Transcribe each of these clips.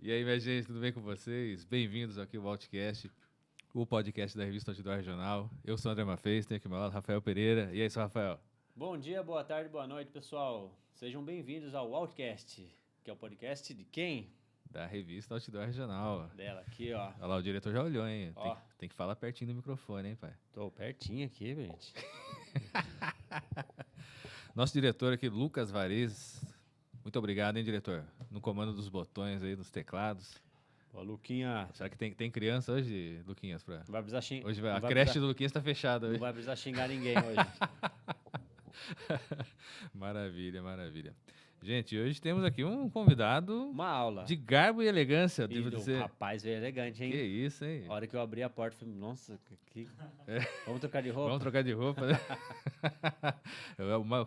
E aí, minha gente, tudo bem com vocês? Bem-vindos aqui ao Outcast, o podcast da revista Outdoor Regional. Eu sou o André Mafez, tenho aqui ao meu lado Rafael Pereira. E aí, seu Rafael? Bom dia, boa tarde, boa noite, pessoal. Sejam bem-vindos ao Outcast, que é o podcast de quem? Da revista Outdoor Regional. Dela aqui, ó. Olha lá, o diretor já olhou, hein? Ó. Tem que falar pertinho do microfone, hein, pai? Tô pertinho aqui, gente. Nosso diretor aqui, Lucas Variz. Muito obrigado, hein, diretor? No comando dos botões aí, dos teclados. Ô, Luquinha. Será que tem criança hoje, Luquinhas? Não vai precisar xingar. Hoje a creche do Luquinhas tá fechada hoje. Não vai precisar xingar ninguém hoje. Maravilha, maravilha. Gente, hoje temos aqui um convidado Uma aula. de garbo e elegância, devo O dizer. rapaz veio elegante, hein? Que isso, hein? A hora que eu abri a porta, eu falei, nossa, que... É. Vamos trocar de roupa? Vamos trocar de roupa, né?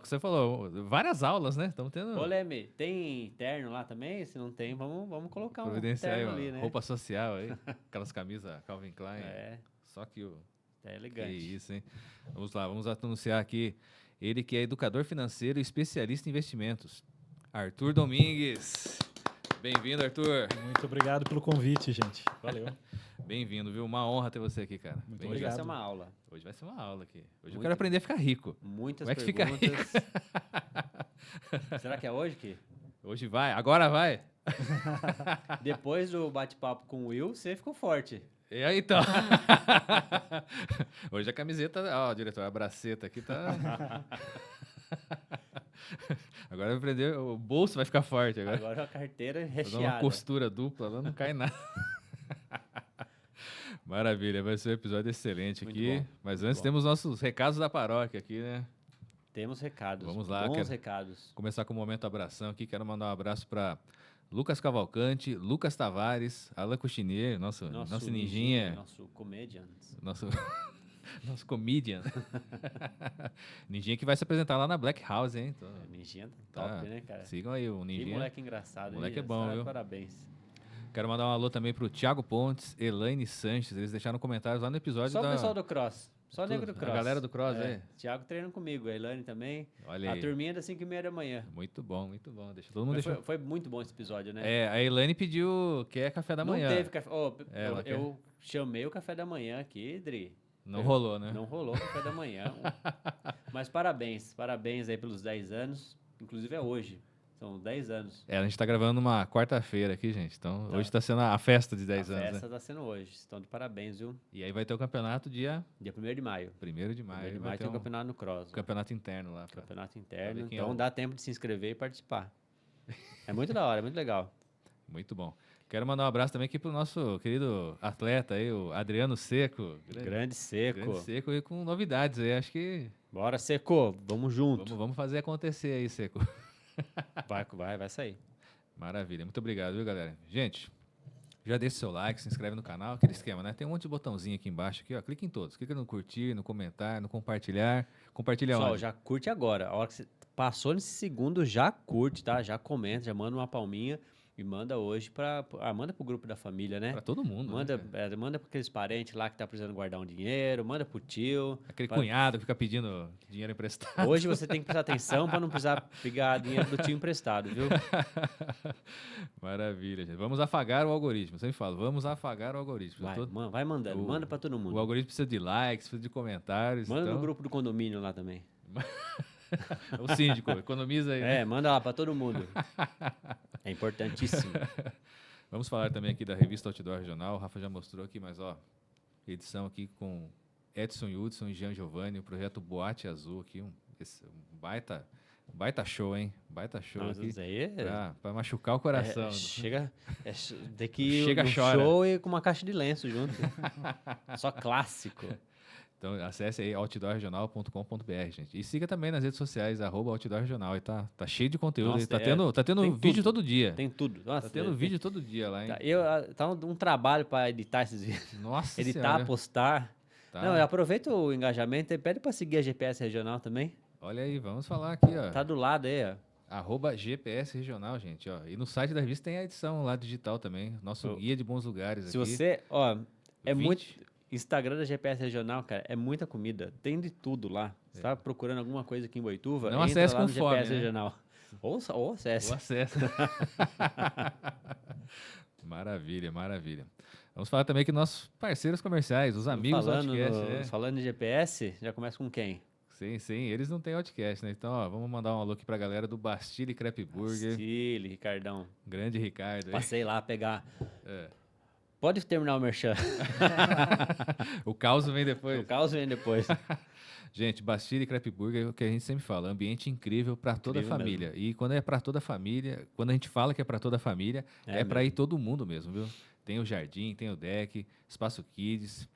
Você falou, várias aulas, né? Estamos tendo... Ô, Leme, tem terno lá também? Se não tem, vamos colocar um providenciar aí, terno ali, né? roupa social aí. Aquelas camisas Calvin Klein. É, Só que o... tá Que elegante. isso, hein? Vamos lá, vamos anunciar aqui. Ele que é educador financeiro e especialista em investimentos. Arthur Domingues. Bem-vindo, Arthur. Muito obrigado pelo convite, gente. Valeu. Bem-vindo, viu? Uma honra ter você aqui, cara. Muito Hoje Bem-vindo. vai ser obrigado. uma aula. Hoje vai ser uma aula aqui. Hoje eu Muito- quero aprender a ficar rico. Muitas Como é que fica perguntas. Será que é hoje que? Hoje vai, agora vai. Depois do bate-papo com o Will, você ficou forte. E aí, então. Hoje a camiseta, ó, diretor, a braceta aqui tá... Agora vai aprender, o bolso vai ficar forte agora. Agora a carteira é Vou dar uma recheada. costura dupla, lá não cai nada. Maravilha, vai ser um episódio excelente Muito aqui. bom, Mas muito antes bom. temos nossos recados da paróquia aqui, né? Temos recados. Vamos lá, Bons quero- recados. Começar com o momento abração aqui. Quero mandar um abraço para Lucas Cavalcante, Lucas Tavares, Alan Cuchinier, nosso ninjinha, Nosso comedian. nosso comedian. Ninjinha que vai se apresentar lá na Black House, hein? Então, Ninjinha top, tá. né, cara? Sigam aí o Que Ninjinha. moleque engraçado. Moleque hein? é bom, Essa- viu? Parabéns. Quero mandar um alô também pro Thiago Pontes, Elaine Sanches. Eles deixaram comentários lá no episódio Só da... o pessoal do Cross. Só o Tudo. nego do A Cross. galera do Cross, é. aí. Thiago treina comigo, a Elane também. Olha A aí. turminha das 5h30 da manhã. Muito bom, muito bom. Deixa todo mundo Mas deixar. foi muito bom esse episódio, né? É, a Elaine pediu quer café da manhã. Não teve café. Ó, Ela quer. eu chamei o café da manhã aqui, Dri. Não rolou, né? Não rolou o café da manhã. Mas parabéns aí pelos 10 anos. Inclusive é hoje. São 10 anos. É, a gente tá gravando numa quarta-feira aqui, gente. Então, Tá. hoje tá sendo a festa de 10 a anos, festa né? tá sendo hoje. Estão de parabéns, viu? E aí vai ter o campeonato dia Dia 1º de maio. 1º de 1º maio. de Vai maio ter tem o um campeonato no Cross. campeonato interno lá. Campeonato interno. ver quem é Então o- dá tempo de se inscrever e participar. É muito da hora, é muito legal. Muito bom. Quero mandar um abraço também aqui pro nosso querido atleta aí, o Adriano Seco. Grande seco. Grande Seco e com novidades aí. Acho que Bora, Seco. Vamos junto. vamos fazer acontecer aí, Seco. Vai sair. Maravilha, muito obrigado, viu, galera? Gente, já deixa o seu like, se inscreve no canal, aquele esquema, né? Tem um monte de botãozinho aqui embaixo, aqui, ó. Clica em todos. Clica no curtir, no comentar, no compartilhar. Compartilha Pessoal, onde? já curte agora. A hora que você passou nesse segundo, já curte, tá? Já comenta, já manda uma palminha e manda hoje manda pro grupo da família, né? Pra todo mundo. Manda, né, cara? manda pra aqueles parentes lá que tá precisando guardar um dinheiro, manda pro tio. Aquele pra- cunhado que fica pedindo dinheiro emprestado. Hoje você tem que prestar atenção pra não precisar pegar dinheiro do tio emprestado, viu? Maravilha, gente. Vamos afagar o algoritmo. Eu sempre falo, vamos afagar o algoritmo. Vai mandando, o- manda pra todo O mundo. algoritmo precisa de likes, precisa de comentários. Manda então... no grupo do condomínio lá também. O síndico, economiza aí. né? Manda lá pra todo mundo. É importantíssimo. Vamos falar também aqui da revista Outdoor Regional. O Rafa já mostrou aqui, mas ó, edição aqui com Edson Hudson e Jean Giovanni, o projeto Boate Azul aqui, um baita show, hein? Baita show Não, aqui. isso aí Pra machucar o coração. tem que ir Chega, no chora. show e com uma caixa de lenço junto. Só clássico. Então acesse aí outdoorregional.com.br, gente. E siga também nas redes sociais, @outdoorregional. E tá cheio de conteúdo. Nossa, aí. Tá tendo tem vídeo tudo. todo dia. Tem tudo. Nossa, Tá tendo vídeo todo dia lá, hein? Tá um trabalho pra editar esses vídeos. Nossa Editar, Senhora. postar. Tá. Não, aproveita o engajamento e pede pra seguir a GPS Regional também. Olha aí, vamos falar aqui, ó. Tá do lado aí, ó. @GPS Regional, gente, ó. E no site da revista tem a edição lá digital também. Nosso Eu- guia de bons lugares Se aqui. você, ó, é 20. muito... Instagram da GPS Regional, cara, é muita comida. Tem de tudo lá. Você tá procurando alguma coisa aqui em Boituva? Não entra acesse lá com no fome, GPS né? Regional. Ou acesse. O acesso. Maravilha, maravilha. Vamos falar também que nossos parceiros comerciais, os amigos do Outcast. Falando de GPS, já começa com quem? Sim, eles não têm Outcast, né? Então, ó, vamos mandar um alô aqui pra galera do Bastille Crepe Burger. Bastille, Ricardão. Grande Ricardo. Aí. Passei lá pegar. É. Pode terminar o merchan. O caos vem depois. O caos vem depois. Gente, Bastille Crepe Burger é o que a gente sempre fala, ambiente incrível para toda a Incrível família. E quando é para toda a família, quando a gente fala que é para toda a família, é para ir todo mundo mesmo, viu? Tem o jardim, tem o deck, espaço kids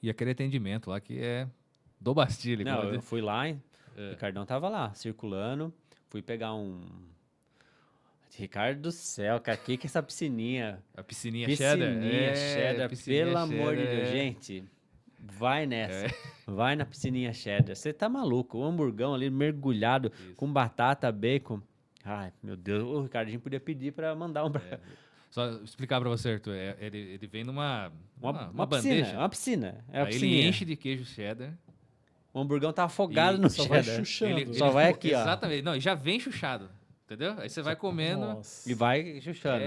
e aquele atendimento lá que é do Bastille. Não, eu fui lá, hein? O Ricardão tava lá, circulando, fui pegar um... Ricardo do céu, cara, que é essa piscininha? A piscininha cheddar? Cheddar, pelo amor de Deus, gente. Vai nessa. Vai na piscininha cheddar. Você tá maluco. O hamburgão ali mergulhado com batata, bacon. Ai, meu Deus. O Ricardinho podia pedir pra mandar um... Só explicar pra você, Arthur. Ele vem numa Uma bandeja. Uma piscina. É Aí ele enche de queijo cheddar. O hamburgão tá afogado no só cheddar. vai chuchando. Só vai aqui, ó. Exatamente. Não, e já vem chuchado. Entendeu? Aí você vai comendo. Nossa. E vai chuchando.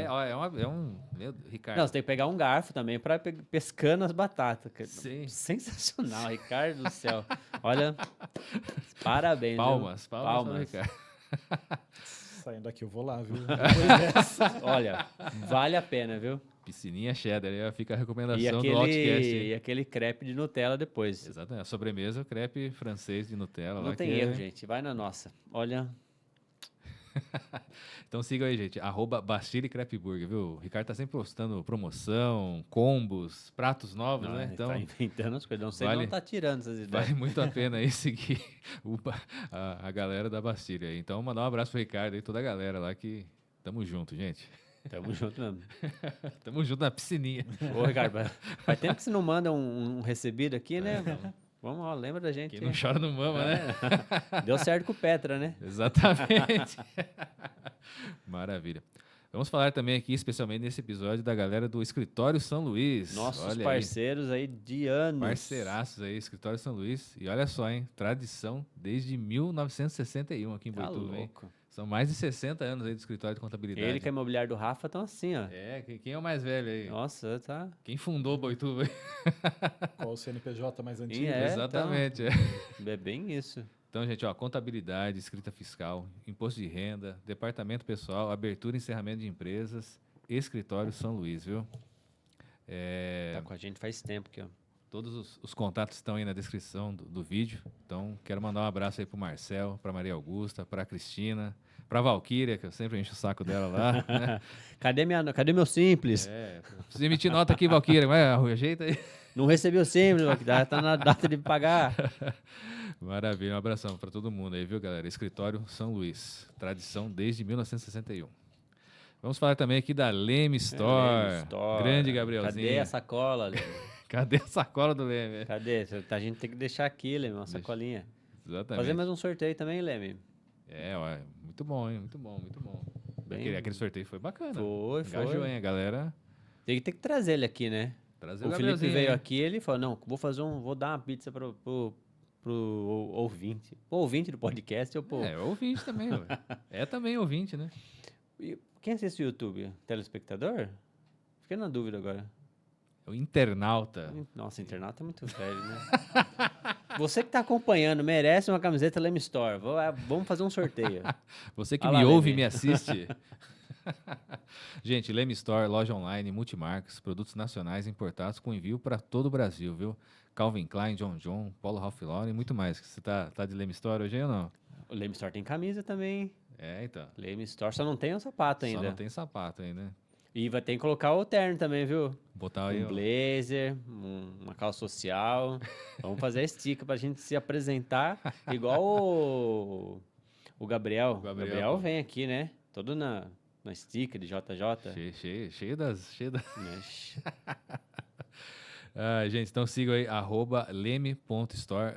Meu Ricardo. Não, você tem que pegar um garfo também pra pescando as batatas. Sim. Sensacional, Ricardo do céu. Olha, parabéns. Palmas viu? para o Ricardo. Saindo daqui eu vou lá, viu? Olha, vale a pena, viu? Piscininha cheddar, aí fica a recomendação E do Outcast. e aquele crepe de Nutella depois. Exatamente. A sobremesa, crepe francês de Nutella. Não lá, tem erro, gente. Vai na nossa. Olha, Então sigam aí, gente. @Bastille Crepe Burger, viu? O Ricardo tá sempre postando promoção, combos, pratos novos, não, né? Então tá inventando as coisas. Não sei, vale- não tá tirando essas ideias. vale muito a pena aí seguir a galera da Bastille aí. Então mandar um abraço pro Ricardo e toda a galera lá que tamo junto, gente. Tamo junto mesmo. Tamo junto na piscininha. Ô, Ricardo, faz tempo que você não manda um recebido aqui, né? Vamos, ó, lembra da gente. Quem não chora não mama, né? Deu certo com o Petra, né? Exatamente. Maravilha. Vamos falar também aqui, especialmente nesse episódio, da galera do Escritório São Luís. Nossos Olha aí. parceiros aí de anos. Parceiraços aí, Escritório São Luís. E olha só, hein? Tradição desde 1961 aqui em Tá Boituva, hein? louco. São mais de 60 anos aí do escritório de contabilidade. Ele que é imobiliário do Rafa estão assim, ó. É, quem é o mais velho aí? Nossa, tá. Quem fundou Boituva? Qual o CNPJ mais antigo? É, Exatamente. É bem isso. Então, gente, ó, contabilidade, escrita fiscal, imposto de renda, departamento pessoal, abertura e encerramento de empresas, Escritório São Luís, viu? Tá com a gente faz tempo aqui, ó. Todos os contatos estão aí na descrição do vídeo. Então, quero mandar um abraço aí pro Marcel, pra Maria Augusta, pra Cristina, pra Valquíria, que eu sempre encho o saco dela lá. Né? Cadê meu simples? Preciso emitir nota aqui, Valquíria. Vai, ajeita aí. Não recebi o simples, tá na data de pagar. Maravilha, um abração pra todo mundo aí, viu, galera? Escritório São Luís. Tradição desde 1961. Vamos falar também aqui da Leme Store. Leme Store. Grande Gabrielzinho. Cadê a sacola? Cadê a sacola do Leme? Cadê? A gente tem que deixar aqui, Leme, uma sacolinha. Exatamente. Fazer mais um sorteio também, Leme. Ó, muito bom, hein? Muito bom, muito bom. Bem- Aquele sorteio foi bacana. Foi. Engajou, hein, a galera? Tem que trazer ele aqui, né? Trazer O Felipe Gabrielzinho, veio hein? aqui, ele falou, não, vou dar uma pizza pro ouvinte. O ouvinte do podcast, eu, pô. É ouvinte também, ué. É também ouvinte, né? E quem assiste o YouTube? Telespectador? Fiquei na dúvida agora. O internauta. Nossa, internauta é muito velho, né? Você que tá acompanhando, merece uma camiseta Leme Store. Vamos fazer um sorteio. Você que Olha me lá, ouve e Leme. me assiste. Gente, Leme Store, loja online, multimarcas, produtos nacionais importados com envio para todo o Brasil, viu? Calvin Klein, John, Polo Ralph Lauren e muito mais. Você tá de Leme Store hoje aí ou não? O Leme Store tem camisa também. É, então. Leme Store só não tem o sapato ainda. Só não tem sapato ainda. E vai ter que colocar o terno também, viu? Botar aí, Um ó. blazer, uma calça social. Vamos fazer a estica pra gente se apresentar igual o Gabriel. O Gabriel, Gabriel pô. vem aqui, né? Todo na estica de JJ. Cheio das... Né? Gente, então sigam aí, @leme.store,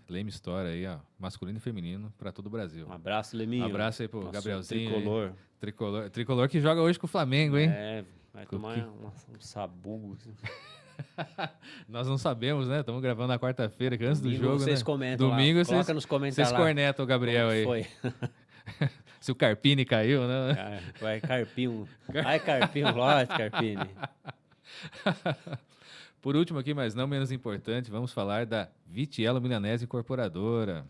Leme Store aí, ó, masculino e feminino para todo o Brasil. Um abraço, Leminho. Um abraço aí pro Nosso Gabrielzinho. tricolor. Tricolor que joga hoje com o Flamengo, hein? É, vai tomar um sabugo. Nós não sabemos, né? Estamos gravando na quarta-feira, que antes do jogo, vocês né? comentam Domingo lá. vocês, Coloca nos comentários vocês lá. cornetam o Gabriel Como aí. foi? Se o Carpini caiu, né? Vai, Carpinho. Ai, Carpinho, lógico, Carpini. Por último aqui, mas não menos importante, vamos falar da Vitiello Milanese Incorporadora.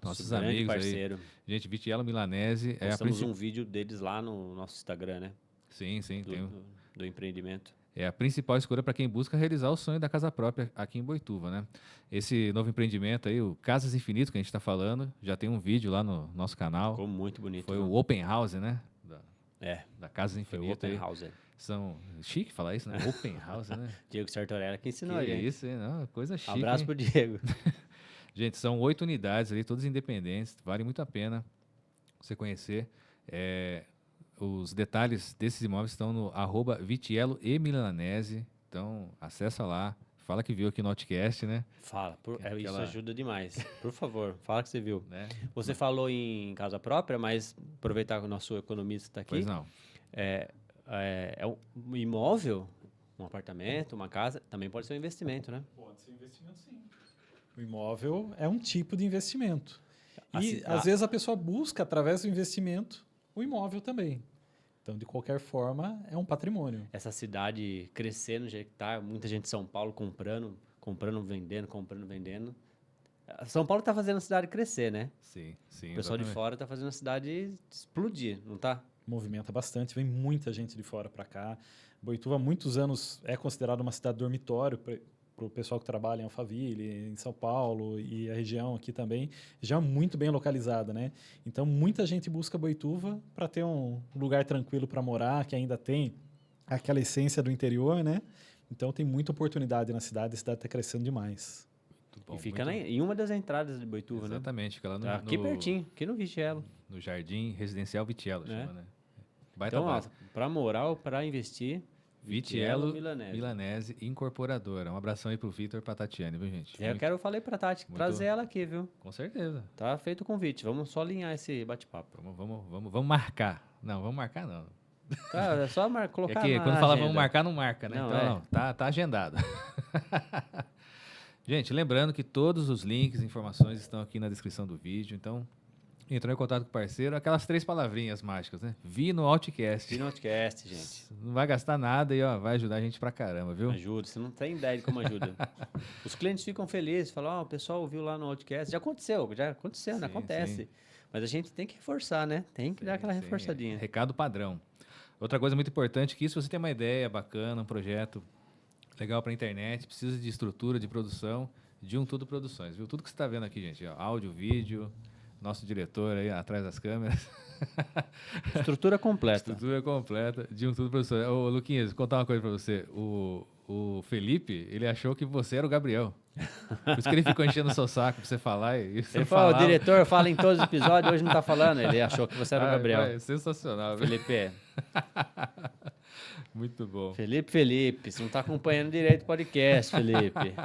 Nossos grande amigos parceiro. aí. Gente, Vitiello Milanese é a Postamos principal... um vídeo deles lá no nosso Instagram, né? Sim, tem Do empreendimento. É a principal escolha para quem busca realizar o sonho da casa própria aqui em Boituva, né? Esse novo empreendimento aí, o Casas Infinito, que a gente está falando, já tem um vídeo lá no nosso canal. Ficou muito bonito. Foi o Open House, né? Da Casas Foi o Infinito. Open aí. House. São... Chique falar isso, né? Open House, né? Diego Sartorella que ensinou Que a gente. isso, hein? Não, coisa chique. Abraço hein? pro Diego. Gente, são 8 unidades ali, todas independentes. Vale muito a pena você conhecer. Os detalhes desses imóveis estão no @Vitiello e Milanese. Então, acessa lá. Fala que viu aqui no Outcast, né? Fala. Isso ajuda demais. Por favor, fala que você viu. Né? Você falou em casa própria, mas aproveitar que o nosso economista está aqui. Pois não. É um imóvel, um apartamento, uma casa, também pode ser um investimento, né? Pode ser investimento, sim. O imóvel é um tipo de investimento. E, Às vezes, a pessoa busca, através do investimento, o imóvel também. Então, de qualquer forma, é um patrimônio. Essa cidade crescendo, já que tá, muita gente de São Paulo comprando, vendendo. São Paulo está fazendo a cidade crescer, né? Sim. O pessoal de fora está fazendo a cidade explodir, não tá? Movimenta bastante, vem muita gente de fora para cá. Boituva, há muitos anos, é considerada uma cidade dormitório para o pessoal que trabalha em Alphaville, em São Paulo e a região aqui também, já muito bem localizada, né? Então, muita gente busca Boituva para ter um lugar tranquilo para morar, que ainda tem aquela essência do interior, né? Então, tem muita oportunidade na cidade, a cidade está crescendo demais. Bom, e fica em uma das entradas de Boituva, né? Exatamente, fica lá no... Aqui pertinho, aqui no Vitiello. No Jardim Residencial Vitiello, chama, né? Baita Então, base. para morar ou para investir... Vitiello Milanese Incorporadora. Um abração aí pro Vitor e pra Tatiane, viu, gente? Eu falei pra Tati trazer ela aqui, viu? Com certeza. Tá feito o convite. Vamos só alinhar esse bate-papo. Vamos marcar. Não, vamos marcar não. Tá, é só colocar que na quando fala agenda. vamos marcar, não marca, né? Não, então, tá agendado. Gente, lembrando que todos os links e informações estão aqui na descrição do vídeo, então... Entrou em contato com o parceiro, aquelas 3 palavrinhas mágicas, né? Vi no Outcast. Vi no Outcast, gente. Não vai gastar nada e vai ajudar a gente pra caramba, viu? Ajuda, você não tem ideia de como ajuda. Os clientes ficam felizes, falam, o pessoal ouviu lá no Outcast. Já aconteceu, né? Acontece. Sim. Mas a gente tem que reforçar, né? Tem que dar aquela reforçadinha. Recado padrão. Outra coisa muito importante que se você tem uma ideia bacana, um projeto legal pra internet, precisa de estrutura, de produção, de Tudo Produções, viu? Tudo que você tá vendo aqui, gente, áudio, vídeo... Nosso diretor aí atrás das câmeras. Estrutura completa. Estrutura completa de Tudo Produções. Ô, Luquinhas, vou contar uma coisa pra você. O Felipe, ele achou que você era o Gabriel. Por isso que ele ficou enchendo o seu saco pra você falar. E você ele falou, o diretor fala em todos os episódios, hoje não tá falando. Ele achou que você era o Gabriel. Sensacional. Felipe. Muito bom. Felipe, você não tá acompanhando direito o podcast, Felipe.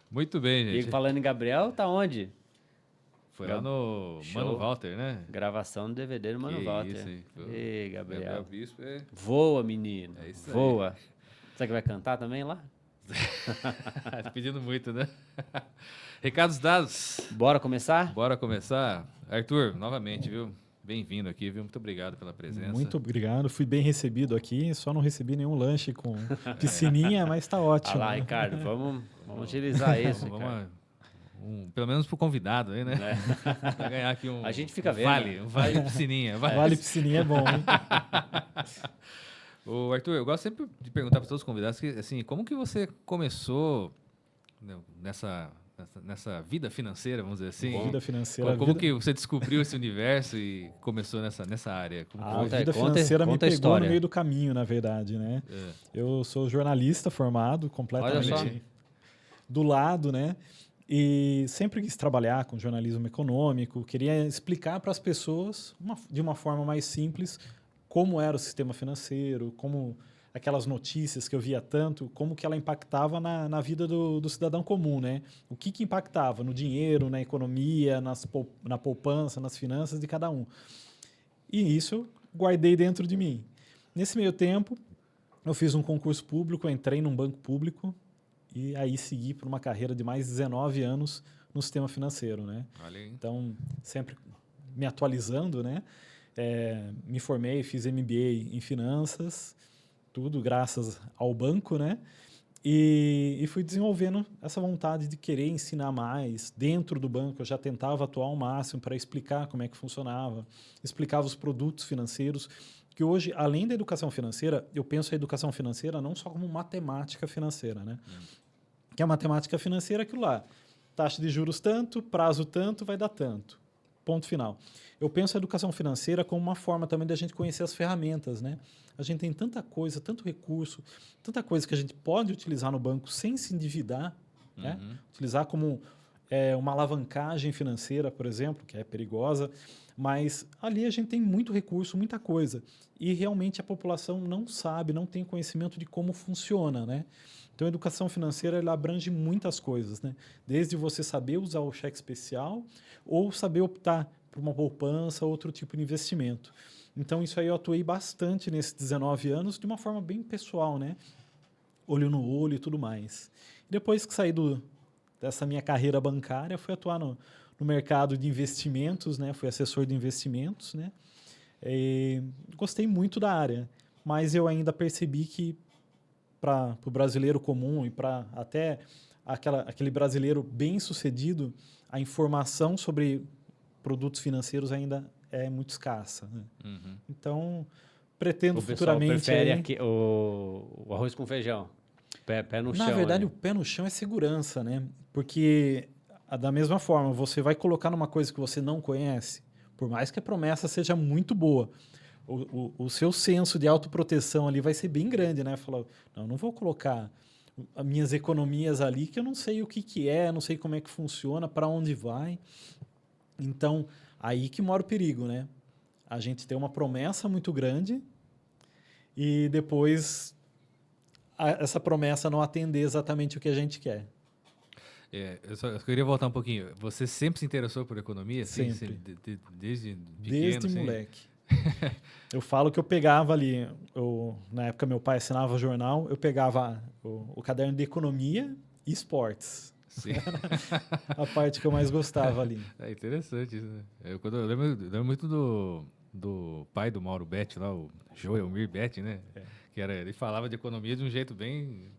Muito bem, gente. E falando em Gabriel, tá onde? Foi lá no Show. Mano Walter, né? Gravação do DVD do Mano Walter. Isso aí. Ei, Gabriel. Bispo Voa, menino. É isso Voa. aí. Será que vai cantar também lá? Tá pedindo muito, né? Recados dados. Bora começar? Bora começar. Arthur, novamente, viu? Bem-vindo aqui, viu? Muito obrigado pela presença. Muito obrigado. Fui bem recebido aqui. Só não recebi nenhum lanche com piscininha, mas tá ótimo. Olha lá, Ricardo. Vamos utilizar isso, pelo menos pro convidado aí, né? Vai ganhar aqui a gente fica vendo. Vale piscininha. Vale piscininha é bom, hein? Ô, Arthur, eu gosto sempre de perguntar para todos os convidados que, assim, como que você começou nessa vida financeira, vamos dizer assim? Vida financeira. Como que você descobriu esse universo e começou nessa área? A vida financeira me pegou no meio do caminho, na verdade, né? Eu sou jornalista formado, completamente do lado, né? E sempre quis trabalhar com jornalismo econômico, queria explicar para as pessoas, de uma forma mais simples, como era o sistema financeiro, como aquelas notícias que eu via tanto, como que ela impactava na vida do cidadão comum, né? O que impactava no dinheiro, na economia, na poupança, nas finanças de cada um. E isso eu guardei dentro de mim. Nesse meio tempo, eu fiz um concurso público, entrei num banco público, e aí segui por uma carreira de mais de 19 anos no sistema financeiro, né? Olha aí. Então, sempre me atualizando, né? Me formei, fiz MBA em finanças, tudo graças ao banco, né? E fui desenvolvendo essa vontade de querer ensinar mais. Dentro do banco, eu já tentava atuar ao máximo para explicar como é que funcionava, explicava os produtos financeiros, que hoje, além da educação financeira, eu penso a educação financeira não só como matemática financeira, né? Que a matemática financeira é aquilo lá, taxa de juros tanto, prazo tanto, vai dar tanto. Ponto final. Eu penso a educação financeira como uma forma também da gente conhecer as ferramentas, né? A gente tem tanta coisa, tanto recurso, tanta coisa que a gente pode utilizar no banco sem se endividar, né? Utilizar como uma alavancagem financeira, por exemplo, que é perigosa, mas ali a gente tem muito recurso, muita coisa. E realmente a população não sabe, não tem conhecimento de como funciona, né? Então, a educação financeira ela abrange muitas coisas, né? Desde você saber usar o cheque especial ou saber optar por uma poupança ou outro tipo de investimento. Então, isso aí eu atuei bastante nesses 19 anos de uma forma bem pessoal, né? Olho no olho e tudo mais. Depois que saí dessa minha carreira bancária, fui atuar no mercado de investimentos, né? Fui assessor de investimentos, né? Gostei muito da área, mas eu ainda percebi que para o brasileiro comum e para até aquele brasileiro bem-sucedido, a informação sobre produtos financeiros ainda é muito escassa, né? Então, pretendo futuramente... O pessoal prefere o arroz com feijão, pé no chão. Na verdade, o pé no chão é segurança, né? Porque, da mesma forma, você vai colocar numa coisa que você não conhece, por mais que a promessa seja muito boa, o seu senso de autoproteção ali vai ser bem grande, né? Falar, não vou colocar as minhas economias ali que eu não sei o que é, não sei como é que funciona, para onde vai. Então, aí que mora o perigo, né? A gente tem uma promessa muito grande e depois essa promessa não atender exatamente o que a gente quer. Eu queria voltar um pouquinho. Você sempre se interessou por economia? Sempre. Desde pequeno? Desde moleque. Eu falo que eu pegava ali, na época meu pai assinava jornal, eu pegava o caderno de economia e esportes. Sim. A parte que eu mais gostava ali. É interessante isso, né? Eu lembro muito do pai do Mauro Betti lá, o Joelmir Betti, né? Ele falava de economia de um jeito bem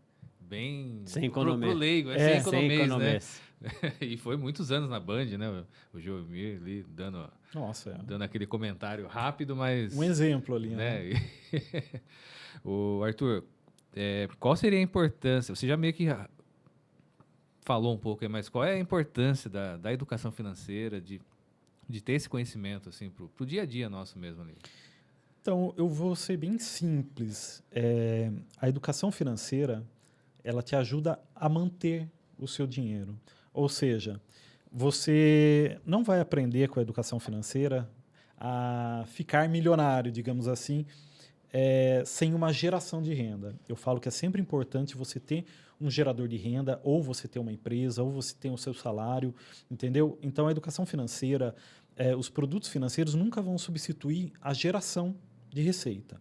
sem economia. Pro leigo, sem economia. Né? E foi muitos anos na Band, né? O Joelmir ali dando aquele comentário rápido, mas... Um exemplo ali, né? O Arthur, qual seria a importância? Você já meio que falou um pouco, mas qual é a importância da educação financeira, de ter esse conhecimento assim, pro dia a dia nosso mesmo ali? Então, eu vou ser bem simples. A educação financeira, ela te ajuda a manter o seu dinheiro. Ou seja, você não vai aprender com a educação financeira a ficar milionário, digamos assim, sem uma geração de renda. Eu falo que é sempre importante você ter um gerador de renda, ou você ter uma empresa, ou você ter o seu salário, entendeu? Então, a educação financeira, os produtos financeiros nunca vão substituir a geração de receita.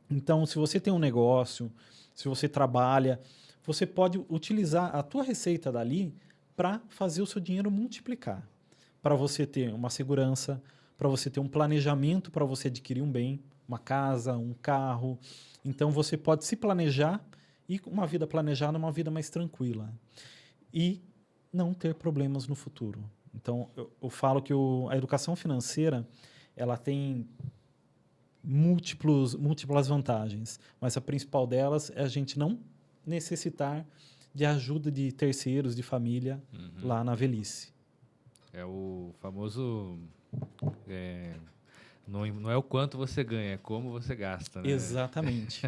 Então, se você tem um negócio, se você trabalha, você pode utilizar a tua receita dali para fazer o seu dinheiro multiplicar, para você ter uma segurança, para você ter um planejamento, para você adquirir um bem, uma casa, um carro. Então, você pode se planejar e uma vida planejada é uma vida mais tranquila. E não ter problemas no futuro. Então, eu falo que a educação financeira ela tem múltiplas vantagens, mas a principal delas é a gente não necessitar de ajuda de terceiros, de família, lá na velhice. É o famoso... não é o quanto você ganha, é como você gasta, né? Exatamente.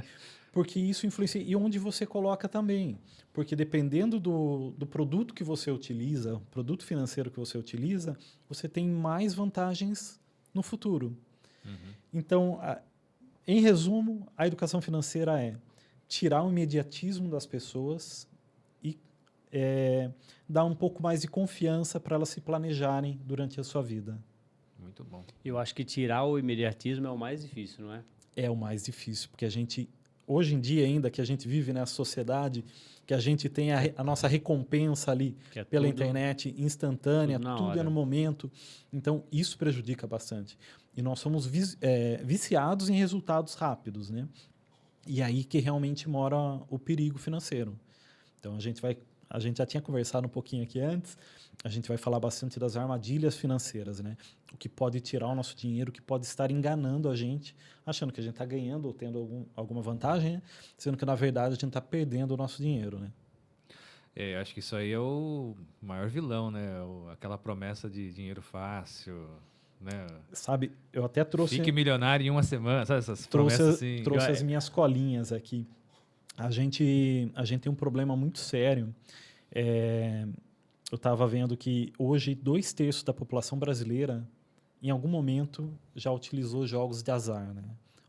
Porque isso influencia. E onde você coloca também. Porque dependendo do produto que você utiliza, produto financeiro que você utiliza, você tem mais vantagens no futuro. Então, em resumo, a educação financeira é tirar o imediatismo das pessoas e dar um pouco mais de confiança para elas se planejarem durante a sua vida. Muito bom. Eu acho que tirar o imediatismo é o mais difícil, não é? É o mais difícil, porque a gente hoje em dia ainda, que a gente vive nessa sociedade, que a gente tem a nossa recompensa ali pela internet instantânea, tudo é no momento. Então, isso prejudica bastante. E nós somos viciados em resultados rápidos, né? E aí que realmente mora o perigo financeiro. Então, a gente já tinha conversado um pouquinho aqui antes, a gente vai falar bastante das armadilhas financeiras, né? O que pode tirar o nosso dinheiro, o que pode estar enganando a gente, achando que a gente está ganhando ou tendo alguma vantagem, né? Sendo que, na verdade, a gente está perdendo o nosso dinheiro, né? Acho que isso aí é o maior vilão, né? Aquela promessa de dinheiro fácil, né? Sabe, eu até trouxe... Fique milionário em uma semana, sabe essas promessas assim? Trouxe as minhas colinhas aqui. A gente tem um problema muito sério. Eu estava vendo que hoje 2/3 da população brasileira, em algum momento, já utilizou jogos de azar, né?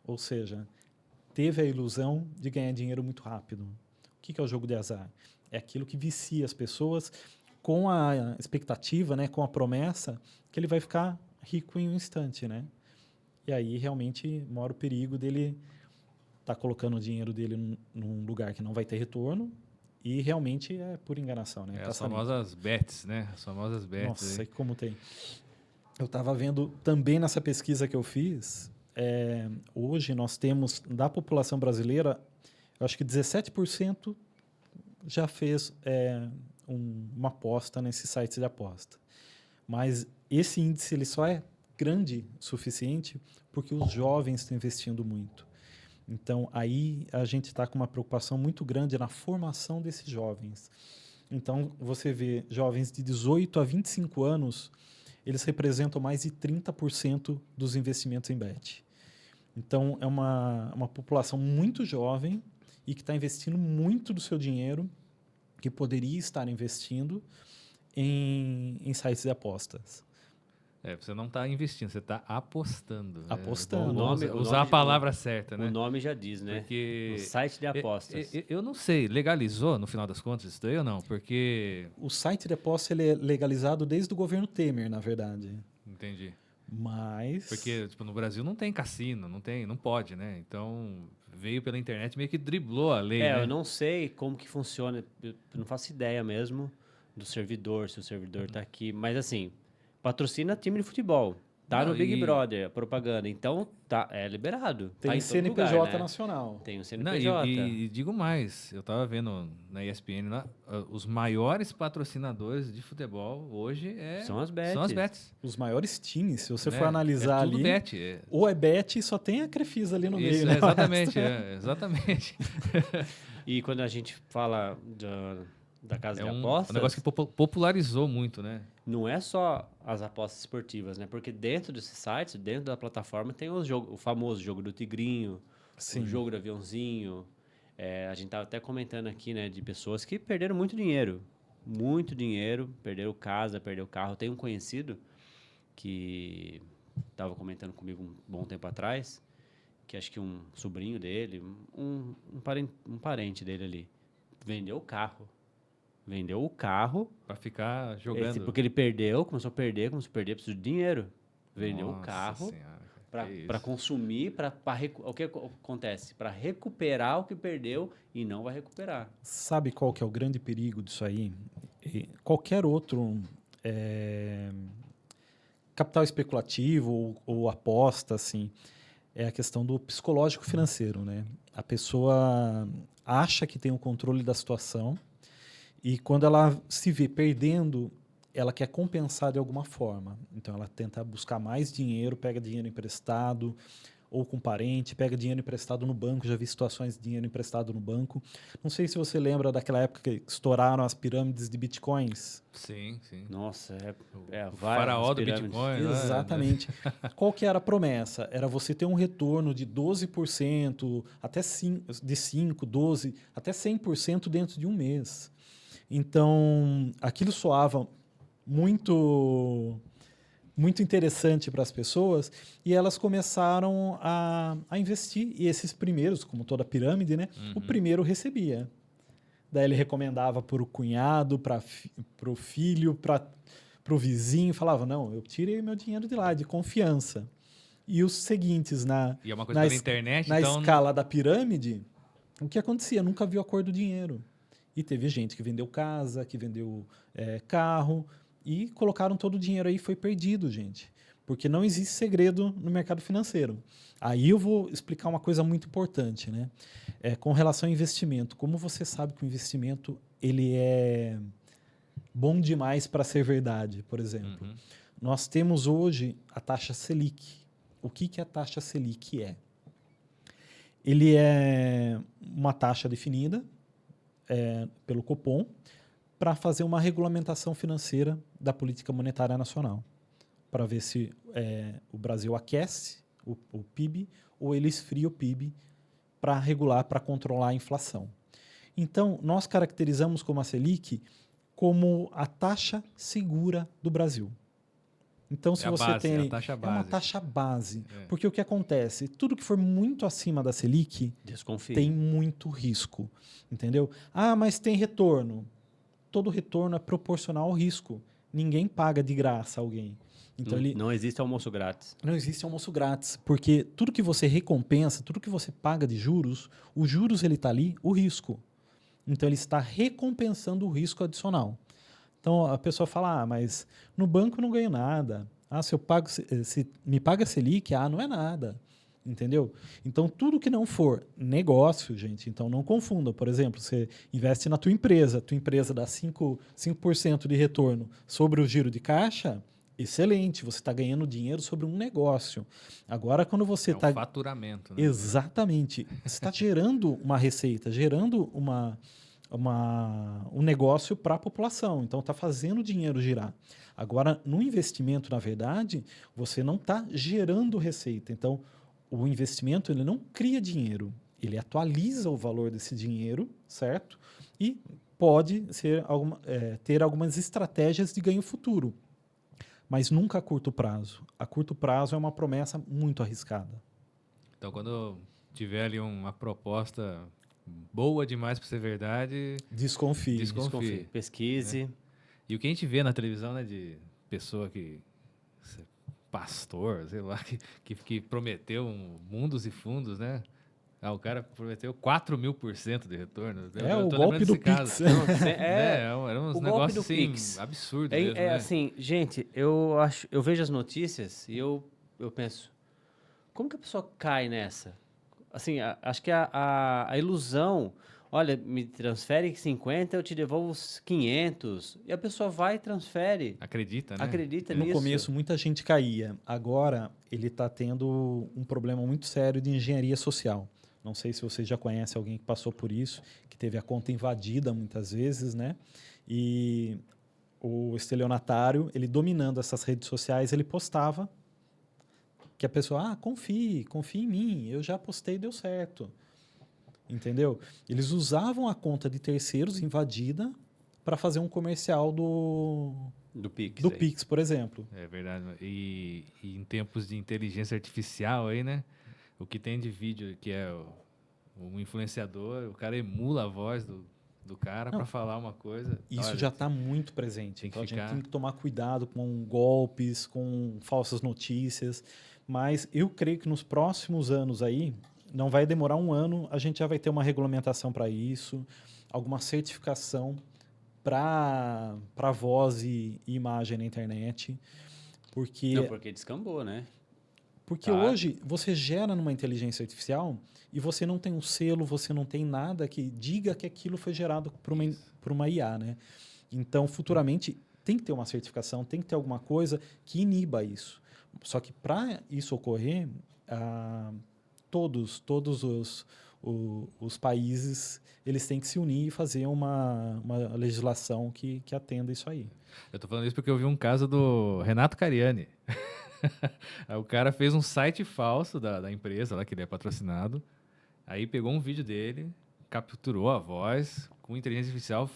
Ou seja, teve a ilusão de ganhar dinheiro muito rápido. O que é o jogo de azar? É aquilo que vicia as pessoas com a expectativa, né, com a promessa que ele vai ficar rico em um instante, né? E aí realmente mora o perigo dele estar colocando o dinheiro dele num lugar que não vai ter retorno. E realmente é por enganação, né? As famosas bets, né? As famosas bets. Nossa, como tem. Eu estava vendo também nessa pesquisa que eu fiz, hoje nós temos, da população brasileira, eu acho que 17% já fez uma aposta nesses sites de aposta. Mas esse índice ele só é grande o suficiente porque os jovens estão investindo muito. Então, aí a gente está com uma preocupação muito grande na formação desses jovens. Então, você vê jovens de 18 a 25 anos, eles representam mais de 30% dos investimentos em bet. Então, é uma população muito jovem e que está investindo muito do seu dinheiro, que poderia estar investindo em sites de apostas. Você não está investindo, você está apostando. Apostando. Usar a palavra certa, né? O nome já diz, né? Porque o site de apostas. Eu não sei, legalizou no final das contas isso daí ou não? Porque... O site de aposta ele é legalizado desde o governo Temer, na verdade. Entendi. Mas... Porque no Brasil não tem cassino, não pode, né? Então veio pela internet meio que driblou a lei, né? Eu não sei como que funciona, eu não faço ideia mesmo do servidor, se o servidor está aqui, mas assim... Patrocina time de futebol. Tá no Big Brother, a propaganda. Então, é liberado. Tem tá CNPJ lugar, né? nacional. Tem o CNPJ. E digo mais, eu tava vendo na ESPN lá, os maiores patrocinadores de futebol hoje são as bets. Os maiores times, se você for analisar ali... Bet. Ou é bet e só tem a Crefisa ali no meio. Né? Exatamente. E quando a gente fala da casa de apostas... É um negócio que popularizou muito, né? Não é só as apostas esportivas, né? Porque dentro desses sites, dentro da plataforma, tem o famoso jogo do tigrinho, o jogo do aviãozinho. A gente estava até comentando aqui, né? De pessoas que perderam muito dinheiro. Muito dinheiro. Perderam casa, perderam carro. Tem um conhecido que estava comentando comigo um bom tempo atrás, que acho que um sobrinho dele, um parente dele ali, vendeu o carro. Vendeu o carro. Para ficar jogando. Porque ele começou a perder, precisou de dinheiro. Vendeu o carro para consumir, o que acontece? Para recuperar o que perdeu e não vai recuperar. Sabe qual que é o grande perigo disso aí? Qualquer outro capital especulativo ou aposta, assim, é a questão do psicológico financeiro, né? A pessoa acha que tem o controle da situação, e quando ela se vê perdendo, ela quer compensar de alguma forma. Então, ela tenta buscar mais dinheiro, pega dinheiro emprestado, ou com parente, pega dinheiro emprestado no banco. Já vi situações de dinheiro emprestado no banco. Não sei se você lembra daquela época que estouraram as pirâmides de bitcoins. Sim. Nossa, o faraó do Bitcoin. Exatamente. Qual que era a promessa? Era você ter um retorno de 12%, até de 5%, 12%, até 100% dentro de um mês. Então, aquilo soava muito interessante para as pessoas e elas começaram a investir. E esses primeiros, como toda pirâmide, né? O primeiro recebia. Daí ele recomendava para o cunhado, para o filho, para o vizinho. Falava, não, eu tirei meu dinheiro de lá, de confiança. E os seguintes, e é uma coisa pela internet, na então... escala da pirâmide, O que acontecia? Nunca viu a cor do dinheiro. E teve gente que vendeu casa, que vendeu carro, e colocaram todo o dinheiro aí e foi perdido, gente. Porque não existe segredo no mercado financeiro. Aí eu vou explicar uma coisa muito importante, né? Com relação ao investimento. Como você sabe que o investimento ele é bom demais para ser verdade, por exemplo? Uhum. Nós temos hoje a taxa Selic. O que a taxa Selic é? Ele é uma taxa definida pelo Copom para fazer uma regulamentação financeira da política monetária nacional, para ver se o Brasil aquece o PIB ou ele esfria o PIB para regular, para controlar a inflação. Então, nós caracterizamos como a Selic como a taxa segura do Brasil. Então, se você base, tem é uma taxa base, porque o que acontece? Tudo que for muito acima da Selic tem muito risco, entendeu? Ah, mas tem retorno. Todo retorno é proporcional ao risco. Ninguém paga de graça alguém. Então, não existe almoço grátis. Não existe almoço grátis, porque tudo que você recompensa, tudo que você paga de juros, os juros ele está ali, o risco. Então ele está recompensando o risco adicional. Então a pessoa fala, mas no banco eu não ganho nada. Se eu pago, se me paga Selic, não é nada. Entendeu? Então tudo que não for negócio, gente, então não confunda. Por exemplo, você investe na tua empresa dá 5% de retorno sobre o giro de caixa, excelente, você está ganhando dinheiro sobre um negócio. Agora, quando você está... um faturamento. Né? Exatamente. Você está gerando uma receita, gerando um negócio para a população. Então, está fazendo o dinheiro girar. Agora, no investimento, na verdade, você não está gerando receita. Então, o investimento ele não cria dinheiro. Ele atualiza o valor desse dinheiro, certo? E pode ter algumas estratégias de ganho futuro. Mas nunca a curto prazo. A curto prazo é uma promessa muito arriscada. Então, quando tiver ali uma proposta boa demais para ser verdade, desconfie. Pesquise. Né? E o que a gente vê na televisão, né, de pessoa pastor, sei lá, que prometeu mundos e fundos, né? O cara prometeu 4.000% de retorno. O golpe do Pix. Era uns negócios assim, absurdos mesmo, né? Assim, gente, eu vejo as notícias e eu penso, como que a pessoa cai nessa? Assim, acho que a ilusão, olha, me transfere 50, eu te devolvo os 500. E a pessoa vai e transfere. Acredita, né? Acredita nisso. No começo, muita gente caía. Agora, ele está tendo um problema muito sério de engenharia social. Não sei se vocês já conhecem alguém que passou por isso, que teve a conta invadida muitas vezes, né? E o estelionatário, ele dominando essas redes sociais, ele postava que a pessoa, confie em mim, eu já postei e deu certo. Entendeu? Eles usavam a conta de terceiros invadida para fazer um comercial do Pix, por exemplo. É verdade. E em tempos de inteligência artificial aí, né? O que tem de vídeo que é um influenciador, o cara emula a voz do cara para falar uma coisa. Isso já está muito presente. Então a gente tem que tomar cuidado com golpes, com falsas notícias. Mas eu creio que nos próximos anos aí, não vai demorar um ano, a gente já vai ter uma regulamentação para isso, alguma certificação para voz e imagem na internet. Porque descambou, né? Porque hoje você gera numa inteligência artificial e você não tem um selo, você não tem nada que diga que aquilo foi gerado por uma IA, né? Então, futuramente, tem que ter uma certificação, tem que ter alguma coisa que iniba isso. Só que para isso ocorrer, todos os países eles têm que se unir e fazer uma legislação que atenda isso aí. Eu estou falando isso porque eu vi um caso do Renato Cariani. O cara fez um site falso da empresa lá que ele é patrocinado. Aí pegou um vídeo dele, capturou a voz com inteligência artificial.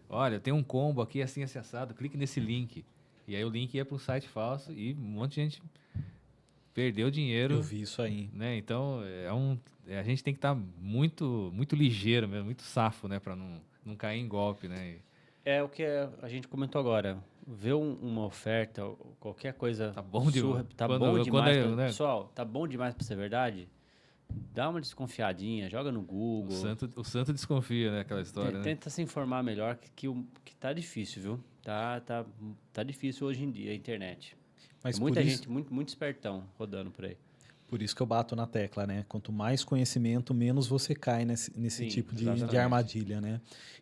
Olha, tem um combo aqui assim assado, clique nesse link. E aí o link ia para um site falso e um monte de gente perdeu dinheiro. Eu vi isso aí. Né? Então, a gente tem que estar muito, muito ligeiro mesmo, muito safo, né? Para não cair em golpe, né? É o que a gente comentou agora. Ver uma oferta, qualquer coisa... Tá bom demais. Pessoal, tá bom demais para ser verdade? dá uma desconfiadinha, joga no Google. O santo desconfia, né? Aquela história, né? Tenta se informar melhor, que tá difícil, viu? Tá difícil hoje em dia a internet. Mas muita gente, muito espertão rodando por aí. Por isso que eu bato na tecla, né? Quanto mais conhecimento, menos você cai nesse tipo de armadilha, né?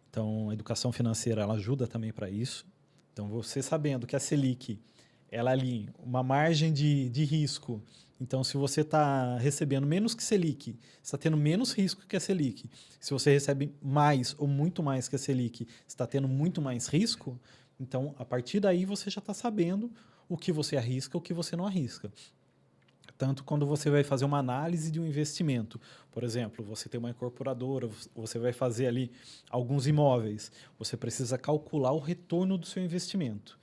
Então, a educação financeira, ela ajuda também para isso. Então, você sabendo que a Selic, ela ali, uma margem de risco. Então, se você está recebendo menos que Selic, você está tendo menos risco que a Selic. Se você recebe mais ou muito mais que a Selic, você está tendo muito mais risco. Então, a partir daí, você já está sabendo o que você arrisca, o que você não arrisca. Tanto quando você vai fazer uma análise de um investimento. Por exemplo, você tem uma incorporadora, você vai fazer ali alguns imóveis. Você precisa calcular o retorno do seu investimento.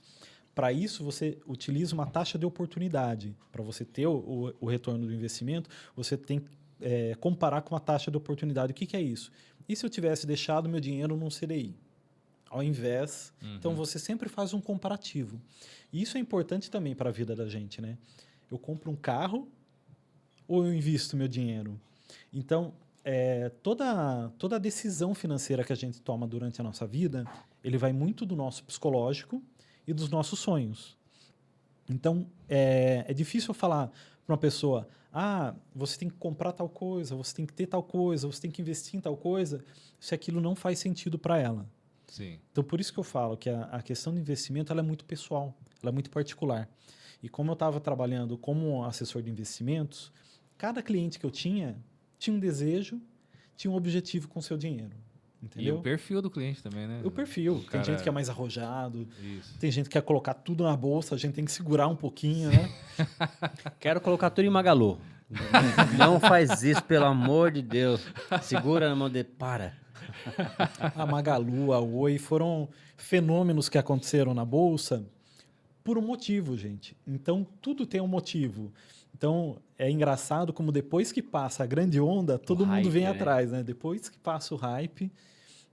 Para isso, você utiliza uma taxa de oportunidade. Para você ter o retorno do investimento, você tem que comparar com a taxa de oportunidade. O que é isso? E se eu tivesse deixado meu dinheiro num CDI? Ao invés... Então, você sempre faz um comparativo. E isso é importante também para a vida da gente, né? Eu compro um carro ou eu invisto meu dinheiro? Então, toda a decisão financeira que a gente toma durante a nossa vida, ele vai muito do nosso psicológico e dos nossos sonhos. Então, é difícil eu falar para uma pessoa, você tem que comprar tal coisa, você tem que ter tal coisa, você tem que investir em tal coisa, se aquilo não faz sentido para ela. Sim. Então, por isso que eu falo que a questão do investimento ela é muito pessoal, ela é muito particular. E como eu estava trabalhando como assessor de investimentos, cada cliente que eu tinha um desejo, tinha um objetivo com o seu dinheiro. Entendeu? E o perfil do cliente também, né? O perfil. Tem gente que é mais arrojado, Isso. Tem gente que quer colocar tudo na bolsa, a gente tem que segurar um pouquinho, né? Quero colocar tudo em Magalu. Não faz isso, pelo amor de Deus. Segura na mão dele. Para. A Magalu, a Oi, foram fenômenos que aconteceram na bolsa por um motivo, gente. Então, tudo tem um motivo. Então, é engraçado como depois que passa a grande onda, todo mundo vem atrás, né? Depois que passa o hype.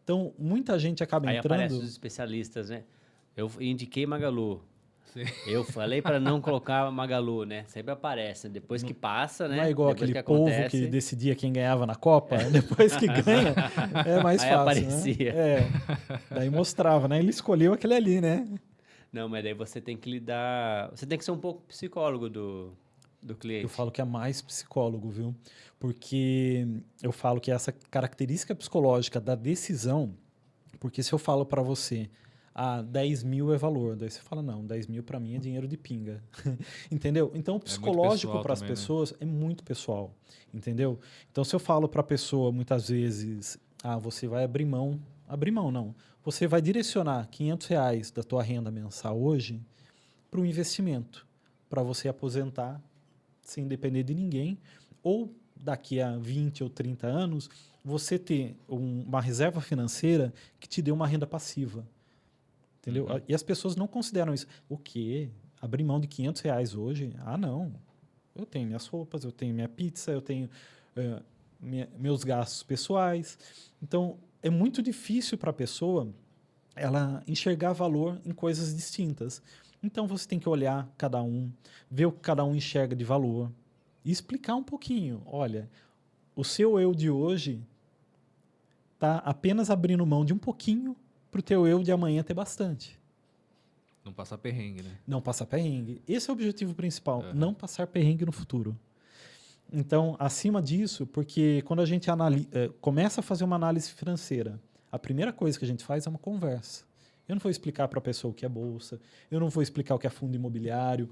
Então, muita gente acaba aí entrando... Aí aparecem os especialistas, né? Eu indiquei Magalu. Sim. Eu falei para não colocar Magalu, né? Sempre aparece. Depois que passa, né? Não é igual depois aquele povo que decidia quem ganhava na Copa. Depois que ganha, é mais aí fácil, aparecia. Né? Daí mostrava, né? Ele escolheu aquele ali, né? Não, mas daí você tem que lidar... Você tem que ser um pouco psicólogo do cliente. Eu falo que é mais psicólogo, viu? Porque eu falo que essa característica psicológica da decisão... Porque se eu falo para você, 10 mil é valor, daí você fala, não, 10 mil para mim é dinheiro de pinga. Entendeu? Então, o psicológico para as pessoas é muito pessoal. Entendeu? Então, se eu falo para a pessoa, muitas vezes, você vai abrir mão não. Você vai direcionar R$500 da tua renda mensal hoje para um investimento, para você aposentar sem depender de ninguém, ou daqui a 20 ou 30 anos, você ter uma reserva financeira que te dê uma renda passiva. Entendeu? Uhum. E as pessoas não consideram isso. O quê? Abrir mão de R$500 hoje? Não. Eu tenho minhas roupas, eu tenho minha pizza, eu tenho meus gastos pessoais. Então, é muito difícil para a pessoa ela enxergar valor em coisas distintas. Então, você tem que olhar cada um, ver o que cada um enxerga de valor e explicar um pouquinho. Olha, o seu eu de hoje está apenas abrindo mão de um pouquinho para o teu eu de amanhã ter bastante. Não passar perrengue, né? Não passar perrengue. Esse é o objetivo principal, não passar perrengue no futuro. Então, acima disso, porque quando a gente começa a fazer uma análise financeira, a primeira coisa que a gente faz é uma conversa. Eu não vou explicar para a pessoa o que é bolsa, eu não vou explicar o que é fundo imobiliário,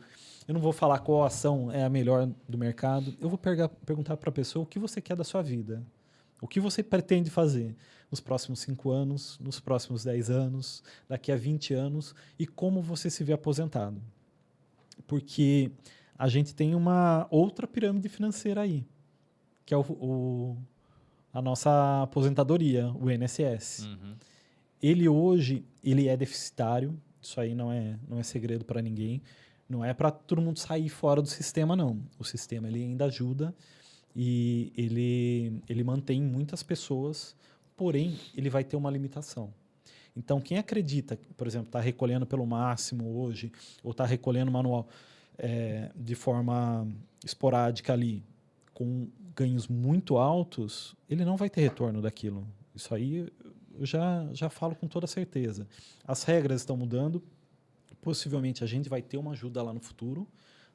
eu não vou falar qual ação é a melhor do mercado. Eu vou perguntar para a pessoa o que você quer da sua vida, o que você pretende fazer nos próximos 5 anos, nos próximos 10 anos, daqui a 20 anos e como você se vê aposentado. Porque a gente tem uma outra pirâmide financeira aí, que é a nossa aposentadoria, o INSS. Uhum. Ele hoje é deficitário, isso aí não é segredo para ninguém, não é para todo mundo sair fora do sistema, não. O sistema ele ainda ajuda e ele mantém muitas pessoas, porém ele vai ter uma limitação. Então, quem acredita, por exemplo, está recolhendo pelo máximo hoje, ou está recolhendo manual de forma esporádica ali, com ganhos muito altos, ele não vai ter retorno daquilo. Isso aí eu já falo com toda certeza. As regras estão mudando, possivelmente a gente vai ter uma ajuda lá no futuro,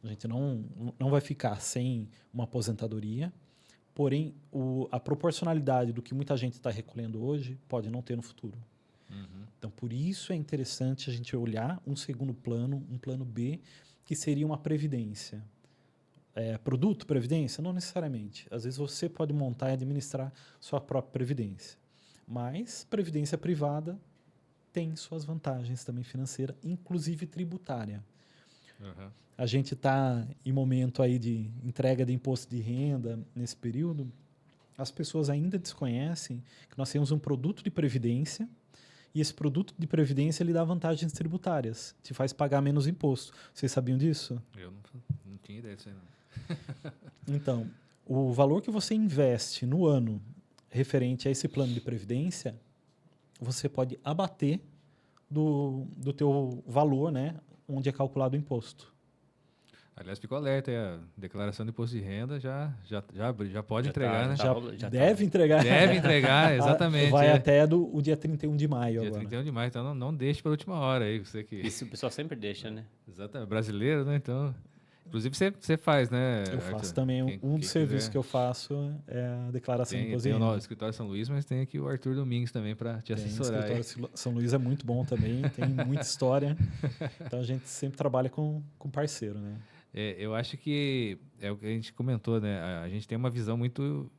a gente não vai ficar sem uma aposentadoria, porém a proporcionalidade do que muita gente está recolhendo hoje pode não ter no futuro. Então, por isso é interessante a gente olhar um segundo plano, um plano B, que seria uma previdência. Produto previdência? Não necessariamente. Às vezes você pode montar e administrar sua própria previdência. Mas previdência privada tem suas vantagens também financeiras, inclusive tributária. A gente está em momento aí de entrega de imposto de renda nesse período. As pessoas ainda desconhecem que nós temos um produto de previdência e esse produto de previdência lhe dá vantagens tributárias, te faz pagar menos imposto. Vocês sabiam disso? Eu não tinha ideia disso aí, não. Então, o valor que você investe no ano referente a esse plano de previdência, você pode abater do teu valor, né, onde é calculado o imposto. Aliás, ficou alerta aí, a declaração de imposto de renda já pode entregar, né? Já deve entregar. Deve entregar, exatamente. Vai até o dia 31 de maio dia agora. 31 de maio, então não deixe para a última hora aí. Você que... Isso o pessoal sempre deixa, né? Exatamente, brasileiro, né? Então, inclusive você faz, né? Eu faço também. Um dos serviços que eu faço é a declaração de imposto de renda. Tem o escritório São Luís, mas tem aqui o Arthur Domingos também para te assessorar. O escritório São Luís é muito bom também, tem muita história. Então, a gente sempre trabalha com parceiro, né? Eu acho que é o que a gente comentou, né? A gente tem uma visão muito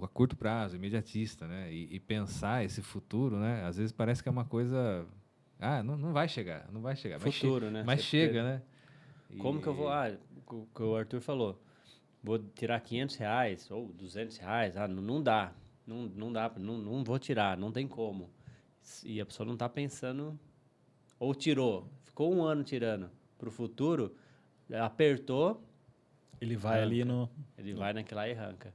a curto prazo, imediatista, né? E pensar esse futuro, né? Às vezes parece que é uma coisa... não vai chegar, não vai chegar. Futuro, né? Mas chega, né? Como que eu vou... o que o Arthur falou. Vou tirar R$500 ou R$200. Não dá. Não dá, não vou tirar, não tem como. E a pessoa não está pensando... Ou tirou, ficou um ano tirando para o futuro... Apertou, ele vai ali Ele vai naquela e arranca.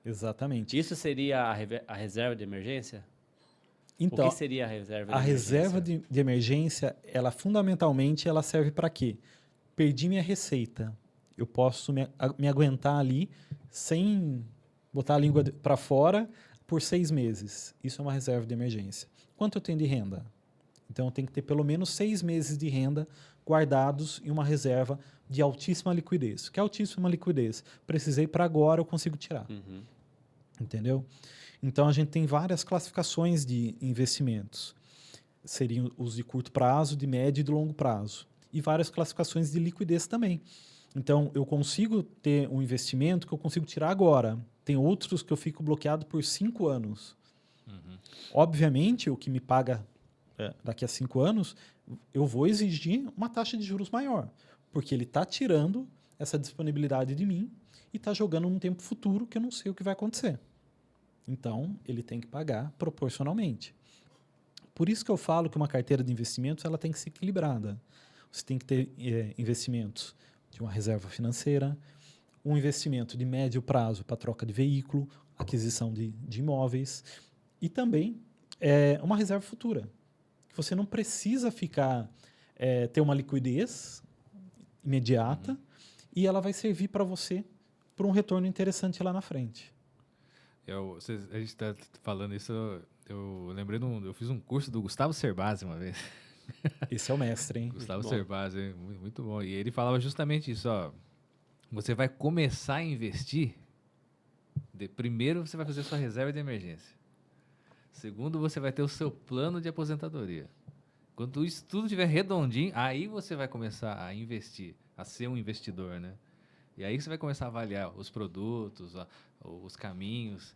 Exatamente. Isso seria a reserva de emergência? Então, o que seria a reserva de emergência? A reserva de emergência, ela fundamentalmente ela serve para quê? Perdi minha receita. Eu posso me aguentar ali sem botar a língua para fora por 6 meses. Isso é uma reserva de emergência. Quanto eu tenho de renda? Então, eu tenho que ter pelo menos 6 meses de renda guardados em uma reserva de altíssima liquidez. Que é altíssima liquidez? Precisei para agora, eu consigo tirar. Entendeu? Então, a gente tem várias classificações de investimentos. Seriam os de curto prazo, de médio e de longo prazo. E várias classificações de liquidez também. Então, eu consigo ter um investimento que eu consigo tirar agora. Tem outros que eu fico bloqueado por 5 anos. Obviamente, o que me paga daqui a 5 anos, eu vou exigir uma taxa de juros maior, porque ele está tirando essa disponibilidade de mim e está jogando num tempo futuro que eu não sei o que vai acontecer. Então, ele tem que pagar proporcionalmente. Por isso que eu falo que uma carteira de investimentos ela tem que ser equilibrada. Você tem que ter investimentos de uma reserva financeira, um investimento de médio prazo para troca de veículo, aquisição de imóveis e também uma reserva futura. Você não precisa ter uma liquidez imediata e ela vai servir para você por um retorno interessante lá na frente. A gente está falando isso, eu lembrei eu fiz um curso do Gustavo Cerbasi uma vez. Esse é o mestre, hein? Gustavo Cerbasi, muito bom. E ele falava justamente isso, você vai começar a investir, primeiro você vai fazer sua reserva de emergência. Segundo, você vai ter o seu plano de aposentadoria. Quando isso tudo estiver redondinho, aí você vai começar a investir, a ser um investidor, né? E aí você vai começar a avaliar os produtos, os caminhos.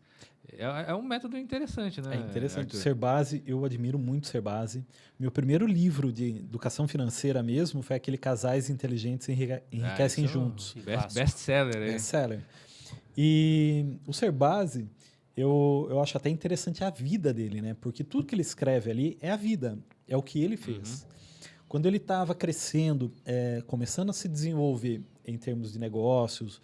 É um método interessante, né? É interessante. Arthur? Cerbasi, eu admiro muito Cerbasi. Meu primeiro livro de educação financeira mesmo foi aquele Casais Inteligentes Enriquecem Juntos. Best-seller. Best-seller. E o Cerbasi, eu acho até interessante a vida dele, né? Porque tudo que ele escreve ali é a vida, é o que ele fez. Quando ele estava crescendo, começando a se desenvolver em termos de negócios,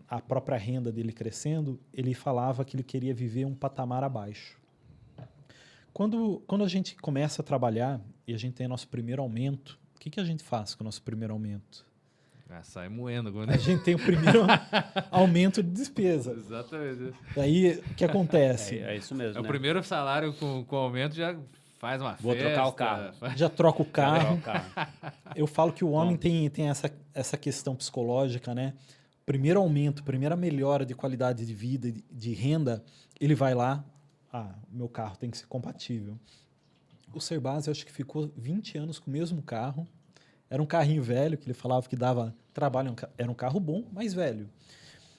a própria renda dele crescendo, ele falava que ele queria viver um patamar abaixo. Quando a gente começa a trabalhar e a gente tem nosso primeiro aumento, o que a gente faz com o nosso primeiro aumento? Sai moendo. A gente tem o primeiro aumento de despesa. Exatamente. Aí, o que acontece? É isso mesmo, o primeiro salário com aumento já faz uma Vou festa. trocar o carro. Já troca o carro. Eu falo que o homem tem essa questão psicológica, né? Primeiro aumento, primeira melhora de qualidade de vida, de renda, ele vai lá, meu carro tem que ser compatível. O Cerbasi, eu acho que ficou 20 anos com o mesmo carro. Era um carrinho velho, que ele falava que dava trabalho, era um carro bom, mas velho.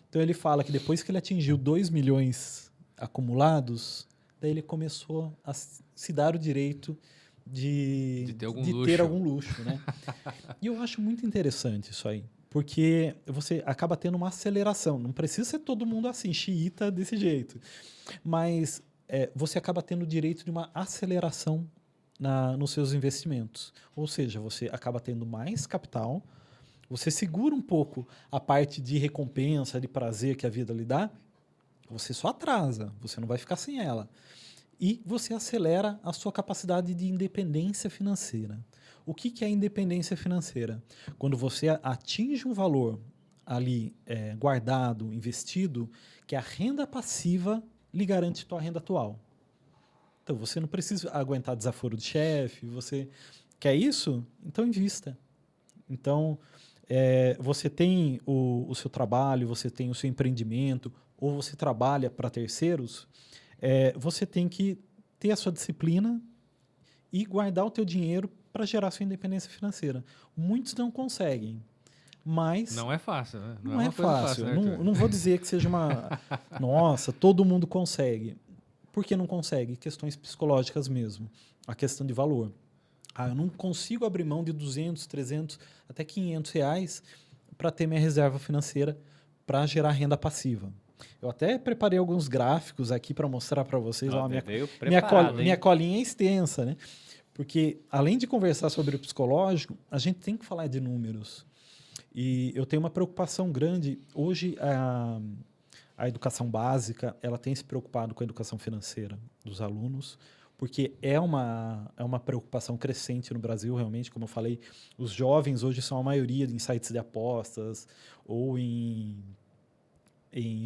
Então ele fala que depois que ele atingiu 2 milhões acumulados, daí ele começou a se dar o direito de ter algum luxo, né? E eu acho muito interessante isso aí, porque você acaba tendo uma aceleração. Não precisa ser todo mundo assim, xiita desse jeito, mas você acaba tendo o direito de uma aceleração nos seus investimentos. Ou seja, você acaba tendo mais capital, você segura um pouco a parte de recompensa, de prazer que a vida lhe dá, você só atrasa, você não vai ficar sem ela. E você acelera a sua capacidade de independência financeira. O que é independência financeira? Quando você atinge um valor ali guardado, investido, que a renda passiva lhe garante a tua renda atual. Então, você não precisa aguentar desaforo de chefe, você quer isso? Então, invista. Então, você tem o seu trabalho, você tem o seu empreendimento, ou você trabalha para terceiros, você tem que ter a sua disciplina e guardar o teu dinheiro para gerar sua independência financeira. Muitos não conseguem, mas... Não é fácil, né? Não é fácil. Não vou dizer que seja uma... Nossa, todo mundo consegue. Por que não consegue? Questões psicológicas mesmo. A questão de valor. Eu não consigo abrir mão de 200, 300, até 500 reais para ter minha reserva financeira para gerar renda passiva. Eu até preparei alguns gráficos aqui para mostrar para vocês. Minha colinha é extensa, né? Porque, além de conversar sobre o psicológico, a gente tem que falar de números. E eu tenho uma preocupação grande. Hoje, a educação básica ela tem se preocupado com a educação financeira dos alunos, porque é uma preocupação crescente no Brasil, realmente. Como eu falei, os jovens hoje são a maioria em sites de apostas ou em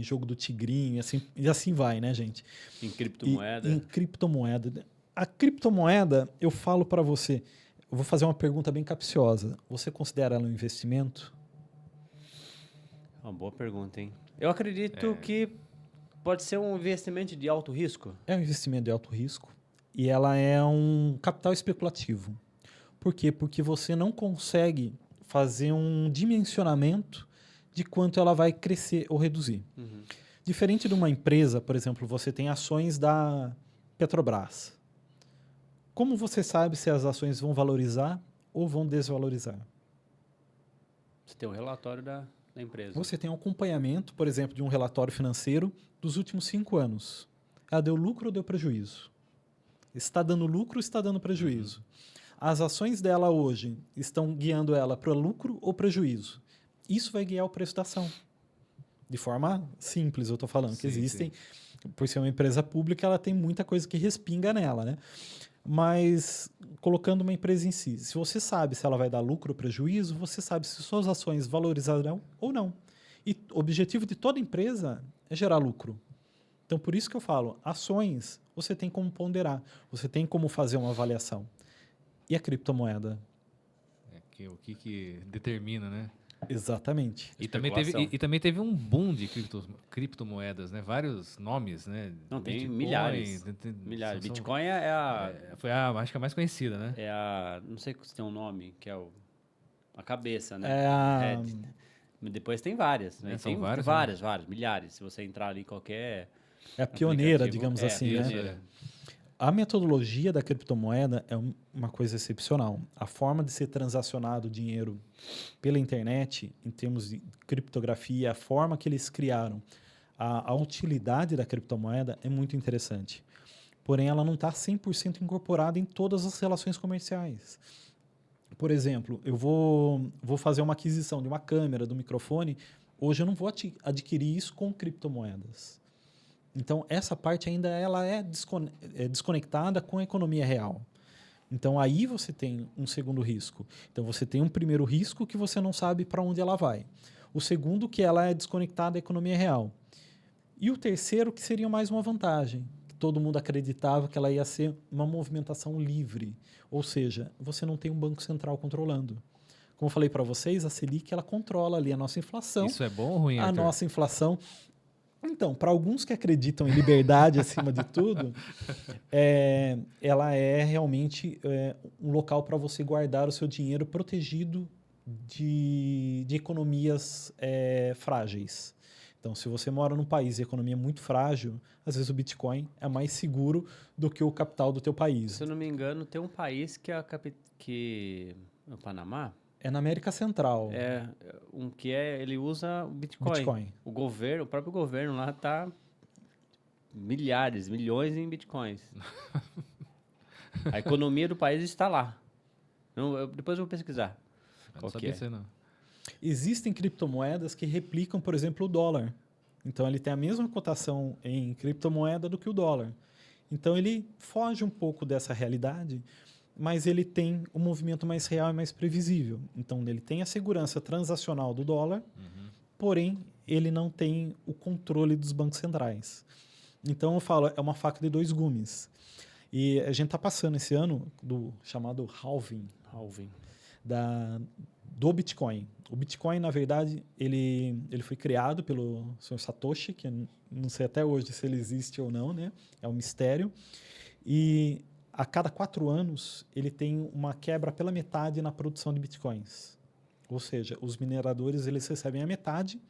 jogo do tigrinho, e assim vai, né, gente? Em criptomoeda. Em criptomoeda. A criptomoeda, eu falo para você, eu vou fazer uma pergunta bem capciosa. Você considera ela um investimento? Uma boa pergunta, hein? Eu acredito que pode ser um investimento de alto risco. É um investimento de alto risco e ela é um capital especulativo. Por quê? Porque você não consegue fazer um dimensionamento de quanto ela vai crescer ou reduzir. Uhum. Diferente de uma empresa, por exemplo, você tem ações da Petrobras. Como você sabe se as ações vão valorizar ou vão desvalorizar? Você tem o relatório da empresa. Você tem um acompanhamento, por exemplo, de um relatório financeiro dos últimos 5 anos. Ela deu lucro ou deu prejuízo? Está dando lucro ou está dando prejuízo? Uhum. As ações dela hoje estão guiando ela para lucro ou prejuízo? Isso vai guiar o preço da ação. De forma simples, eu estou falando, que existem, por ser uma empresa pública, ela tem muita coisa que respinga nela, né? Mas, colocando uma empresa em si, se você sabe se ela vai dar lucro ou prejuízo, você sabe se suas ações valorizarão ou não. E o objetivo de toda empresa é gerar lucro. Então, por isso que eu falo, ações, você tem como ponderar, você tem como fazer uma avaliação. E a criptomoeda? O que determina, né? Exatamente. E também teve um boom de criptomoedas, né? Vários nomes, né? Não, tem milhares. Milhares. Bitcoin foi a acho que a mais conhecida, né? Não sei se tem um nome, que é a cabeça, né? Depois tem várias, né? Tem várias, milhares. Se você entrar ali em qualquer... É a pioneira, digamos assim, né? A metodologia da criptomoeda é uma coisa excepcional. A forma de ser transacionado o dinheiro pela internet, em termos de criptografia, a forma que eles criaram, a utilidade da criptomoeda é muito interessante. Porém, ela não está 100% incorporada em todas as relações comerciais. Por exemplo, eu vou fazer uma aquisição de uma câmera, do microfone. Hoje eu não vou adquirir isso com criptomoedas. Então, essa parte ainda ela é desconectada com a economia real. Então, aí você tem um segundo risco. Então, você tem um primeiro risco que você não sabe para onde ela vai. O segundo, que ela é desconectada da economia real. E o terceiro, que seria mais uma vantagem. Que todo mundo acreditava que ela ia ser uma movimentação livre. Ou seja, você não tem um banco central controlando. Como eu falei para vocês, a Selic ela controla ali a nossa inflação. Isso é bom ou ruim, Arthur? A nossa inflação... Então, para alguns que acreditam em liberdade acima de tudo, ela é realmente um local para você guardar o seu dinheiro protegido de economias frágeis. Então, se você mora num país e a economia é muito frágil, às vezes o Bitcoin é mais seguro do que o capital do teu país. Se eu não me engano, tem um país que é o Panamá. É na América Central. Ele usa o Bitcoin. O próprio governo lá tá milhões em Bitcoins. A economia do país está lá. Depois eu vou pesquisar. Eu não sabia disso aí, não. Existem criptomoedas que replicam, por exemplo, o dólar. Então, ele tem a mesma cotação em criptomoeda do que o dólar. Então, ele foge um pouco dessa realidade, mas ele tem um movimento mais real e mais previsível. Então, ele tem a segurança transacional do dólar, porém, ele não tem o controle dos bancos centrais. Então, eu falo, é uma faca de dois gumes. E a gente está passando esse ano do chamado halving do Bitcoin. O Bitcoin, na verdade, ele foi criado pelo Sr. Satoshi, que não sei até hoje se ele existe ou não, né? É um mistério. E a cada 4 anos, ele tem uma quebra pela metade na produção de bitcoins. Ou seja, os mineradores eles recebem a metade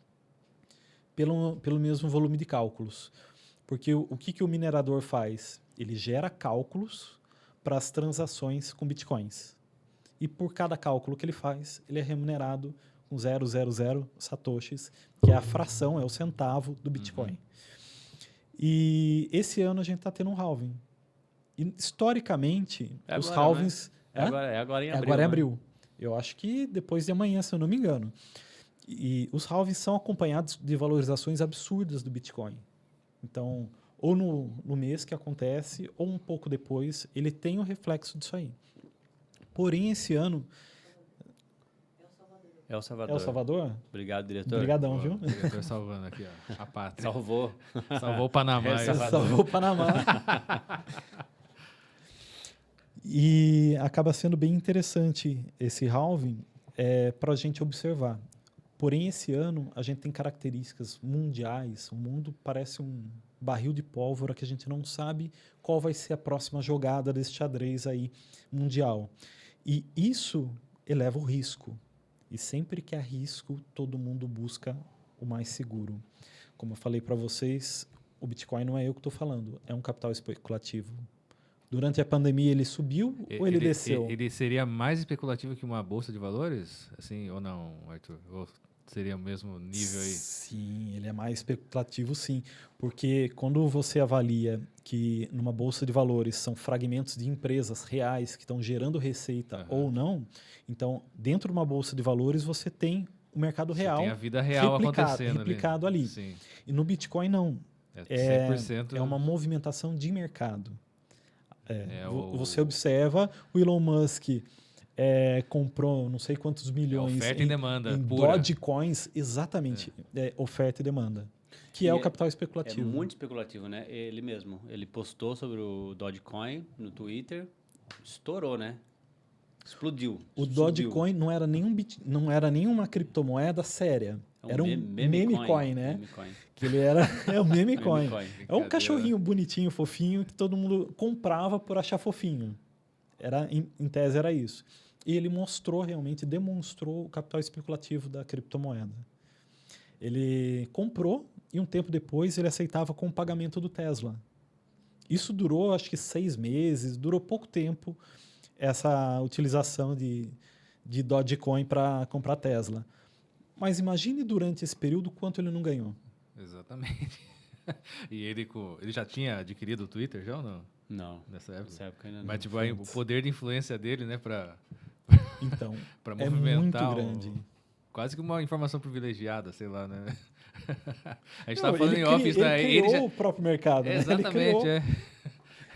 pelo mesmo volume de cálculos. Porque o que o minerador faz? Ele gera cálculos para as transações com bitcoins. E por cada cálculo que ele faz, ele é remunerado com 000 satoshis, que é a fração, é o centavo do bitcoin. E esse ano a gente está tendo um halving. E, historicamente, os halvings... Né? Agora em abril. Agora em abril. Eu acho que depois de amanhã, se eu não me engano. E os halvings são acompanhados de valorizações absurdas do Bitcoin. Então, ou no mês que acontece, ou um pouco depois, ele tem o reflexo disso aí. Porém, esse ano... É o Salvador. É o Salvador? Obrigado, diretor. Obrigadão, viu? O diretor salvando aqui, ó, a pátria. Salvou o Panamá. Salvou o Panamá. E acaba sendo bem interessante esse halving para a gente observar. Porém, esse ano, a gente tem características mundiais. O mundo parece um barril de pólvora que a gente não sabe qual vai ser a próxima jogada desse xadrez aí mundial. E isso eleva o risco. E sempre que há risco, todo mundo busca o mais seguro. Como eu falei para vocês, o Bitcoin não é eu que estou falando, é um capital especulativo. Durante a pandemia ele subiu ou ele desceu? Ele seria mais especulativo que uma bolsa de valores? Assim, ou não, Arthur? Ou seria o mesmo nível aí? Sim, ele é mais especulativo, sim. Porque quando você avalia que numa bolsa de valores são fragmentos de empresas reais que estão gerando receita ou não, então, dentro de uma bolsa de valores, você tem o mercado real. Tem a vida real replicado ali. Sim. E no Bitcoin, não. É 100%. É uma movimentação de mercado. Você observa o Elon Musk comprou não sei quantos milhões oferta e demanda em pura. Dogecoins, exatamente, oferta e demanda, que é o capital especulativo. É muito especulativo, né? Ele mesmo, ele postou sobre o Dogecoin no Twitter, estourou, né? Explodiu. O Dogecoin não era nenhuma criptomoeda séria. Era um meme coin, né? Meme coin. Que ele era o meme coin. É um cachorrinho bonitinho, fofinho, que todo mundo comprava por achar fofinho. Em tese era isso. E ele demonstrou o capital especulativo da criptomoeda. Ele comprou e um tempo depois ele aceitava com o pagamento do Tesla. Isso durou acho que 6 meses, durou pouco tempo essa utilização de Dogecoin para comprar Tesla. Mas imagine durante esse período quanto ele não ganhou. Exatamente. E ele já tinha adquirido o Twitter já ou não? Não. Nessa época? Nessa época ainda não. Mas tipo, aí, o poder de influência dele, né, para é movimentar muito grande. Quase que uma informação privilegiada, sei lá, né? A gente estava falando em off, ele criou o próprio mercado. Exatamente, né?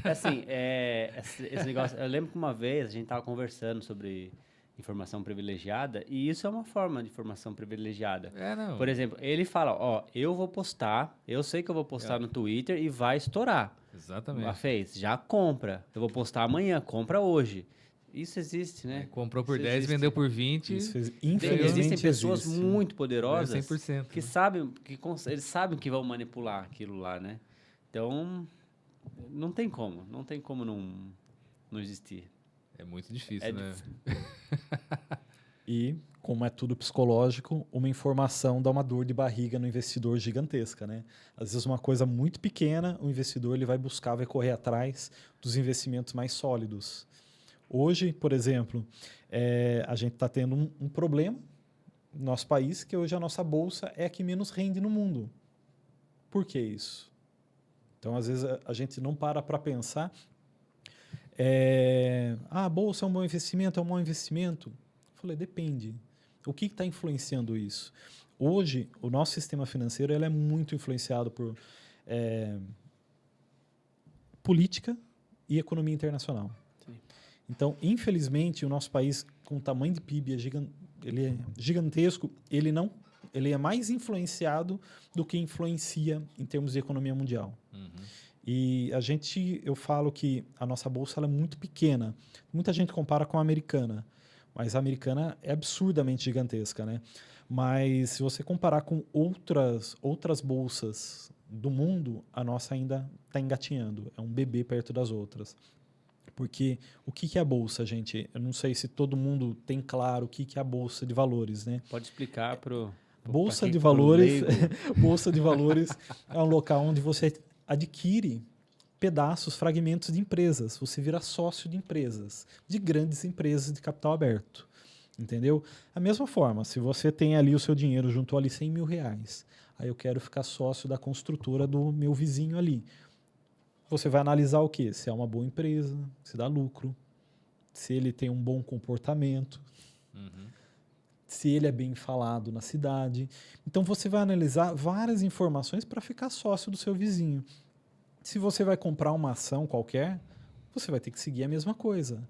Assim, esse negócio... Eu lembro que uma vez a gente estava conversando sobre informação privilegiada, e isso é uma forma de informação privilegiada. Não. Por exemplo, ele fala, ó, eu vou postar, eu sei que eu vou postar no Twitter e vai estourar. Exatamente. Já compra. Eu vou postar amanhã, compra hoje. Isso existe, né? Comprou por 10, vendeu por 20. Infelizmente existem pessoas muito poderosas 100%, que sabem, eles sabem que vão manipular aquilo lá, né? Então, não tem como não existir. É muito difícil, né? E, como é tudo psicológico, uma informação dá uma dor de barriga no investidor gigantesca, né? Às vezes uma coisa muito pequena, o investidor ele vai buscar, vai correr atrás dos investimentos mais sólidos. Hoje, por exemplo, a gente está tendo um problema no nosso país, que hoje a nossa bolsa é a que menos rende no mundo. Por que isso? Então, às vezes, a gente não para pensar a bolsa é um bom investimento, é um mau investimento? Eu falei, depende. O que está influenciando isso? Hoje, o nosso sistema financeiro ele é muito influenciado por política e economia internacional. Sim. Então, infelizmente, o nosso país, com o tamanho de PIB, ele é gigantesco, ele é mais influenciado do que influencia em termos de economia mundial. Uhum. E eu falo que a nossa bolsa ela é muito pequena. Muita gente compara com a americana, mas a americana é absurdamente gigantesca, né? Mas se você comparar com outras bolsas do mundo, a nossa ainda está engatinhando. É um bebê perto das outras. Porque o que é a bolsa, gente? Eu não sei se todo mundo tem claro o que é a bolsa de valores, né? Pode explicar Bolsa de valores. Bolsa de valores é um local onde você adquire pedaços, fragmentos de empresas. Você vira sócio de empresas, de grandes empresas de capital aberto. Entendeu? A mesma forma, se você tem ali o seu dinheiro, juntou ali R$100 mil, aí eu quero ficar sócio da construtora do meu vizinho ali. Você vai analisar o quê? Se é uma boa empresa, se dá lucro, se ele tem um bom comportamento, se ele é bem falado na cidade. Então, você vai analisar várias informações para ficar sócio do seu vizinho. Se você vai comprar uma ação qualquer, você vai ter que seguir a mesma coisa.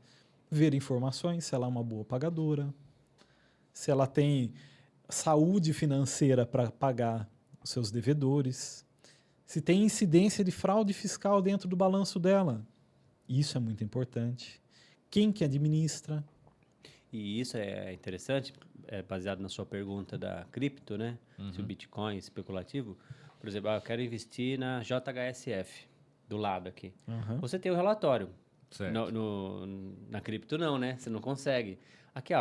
Ver informações, se ela é uma boa pagadora, se ela tem saúde financeira para pagar os seus devedores, se tem incidência de fraude fiscal dentro do balanço dela. Isso é muito importante. Quem que administra? E isso é interessante, baseado na sua pergunta da cripto, né? Se o Bitcoin é especulativo. Por exemplo, eu quero investir na JHSF, do lado aqui. Você tem o relatório. Na cripto não, né? Você não consegue. Aqui,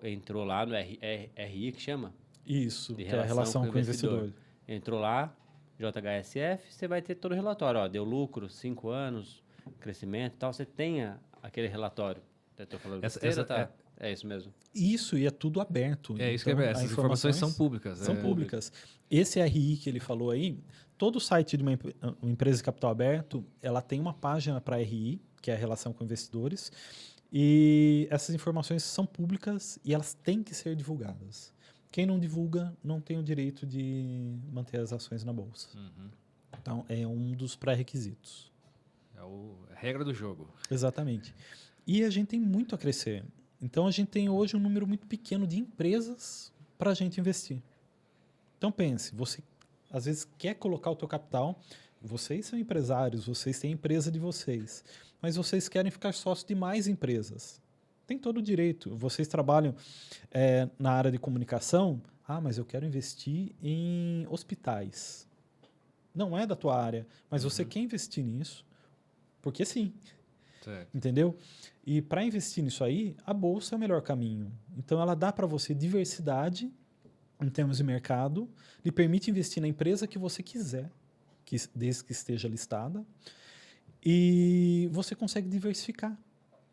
entrou lá no RI, que chama? Isso, que é a relação com o investidor. Entrou lá, JHSF, você vai ter todo o relatório. Deu lucro, 5 anos, crescimento e tal. Você tenha aquele relatório. Estou falando besteira, tá? É isso mesmo. Isso, e é tudo aberto. Isso então, que é essas informações são públicas. São públicas. Esse RI que ele falou aí, todo site de uma empresa de capital aberto, ela tem uma página para RI, que é a relação com investidores, e essas informações são públicas e elas têm que ser divulgadas. Quem não divulga não tem o direito de manter as ações na bolsa. Então, é um dos pré-requisitos. É a regra do jogo. Exatamente. E a gente tem muito a crescer. Então, a gente tem hoje um número muito pequeno de empresas para a gente investir. Então, pense, você às vezes quer colocar o teu capital, vocês são empresários, vocês têm a empresa de vocês, mas vocês querem ficar sócios de mais empresas. Tem todo o direito. Vocês trabalham na área de comunicação, mas eu quero investir em hospitais. Não é da tua área, mas você quer investir nisso, porque sim. Certo. Entendeu? E para investir nisso aí, a bolsa é o melhor caminho. Então, ela dá para você diversidade em termos de mercado, lhe permite investir na empresa que você quiser, desde que esteja listada, e você consegue diversificar.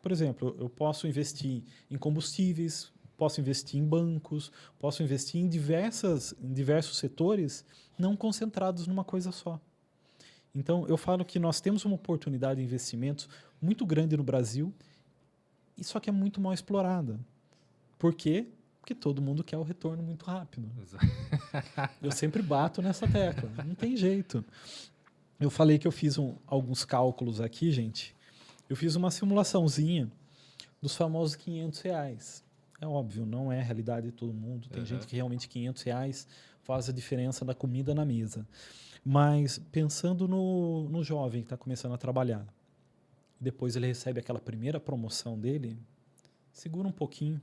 Por exemplo, eu posso investir em combustíveis, posso investir em bancos, posso investir em diversos setores não concentrados numa coisa só. Então, eu falo que nós temos uma oportunidade de investimentos muito grande no Brasil, e só que é muito mal explorada. Por quê? Porque todo mundo quer o retorno muito rápido. Eu sempre bato nessa tecla, não tem jeito. eu falei que eu fiz alguns cálculos aqui, gente. Eu fiz uma simulaçãozinha dos famosos R$500. É óbvio, não é a realidade de todo mundo. Tem gente que realmente R$500 faz a diferença da comida na mesa. Mas pensando no jovem que está começando a trabalhar, depois ele recebe aquela primeira promoção dele, segura um pouquinho.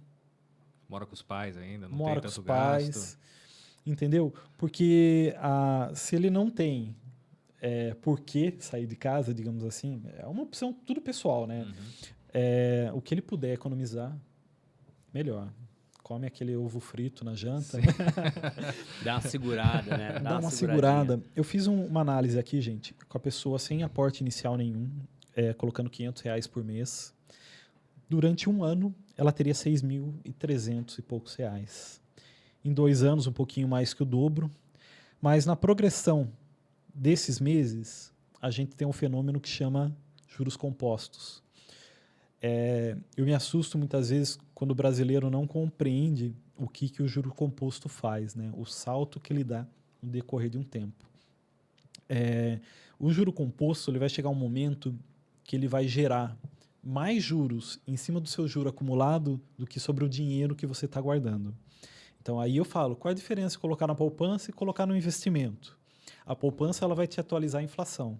Mora com os pais ainda, não mora tem tanto com os pais, gasto. Entendeu? Porque se ele não tem por que sair de casa, digamos assim, é uma opção tudo pessoal, né? O que ele puder economizar, melhor. Come aquele ovo frito na janta. Dá uma segurada, né? Dá uma segurada. Eu fiz uma análise aqui, gente, com a pessoa sem aporte inicial nenhum, colocando R$500 por mês. Durante um ano, ela teria 6.300 e poucos reais. Em 2 anos, um pouquinho mais que o dobro. Mas na progressão desses meses, a gente tem um fenômeno que chama juros compostos. Eu me assusto muitas vezes quando o brasileiro não compreende o que o juro composto faz, né? O salto que ele dá no decorrer de um tempo. O juro composto ele vai chegar um momento que ele vai gerar mais juros em cima do seu juro acumulado do que sobre o dinheiro que você está guardando. Então, aí eu falo, qual é a diferença de colocar na poupança e colocar no investimento? A poupança ela vai te atualizar a inflação.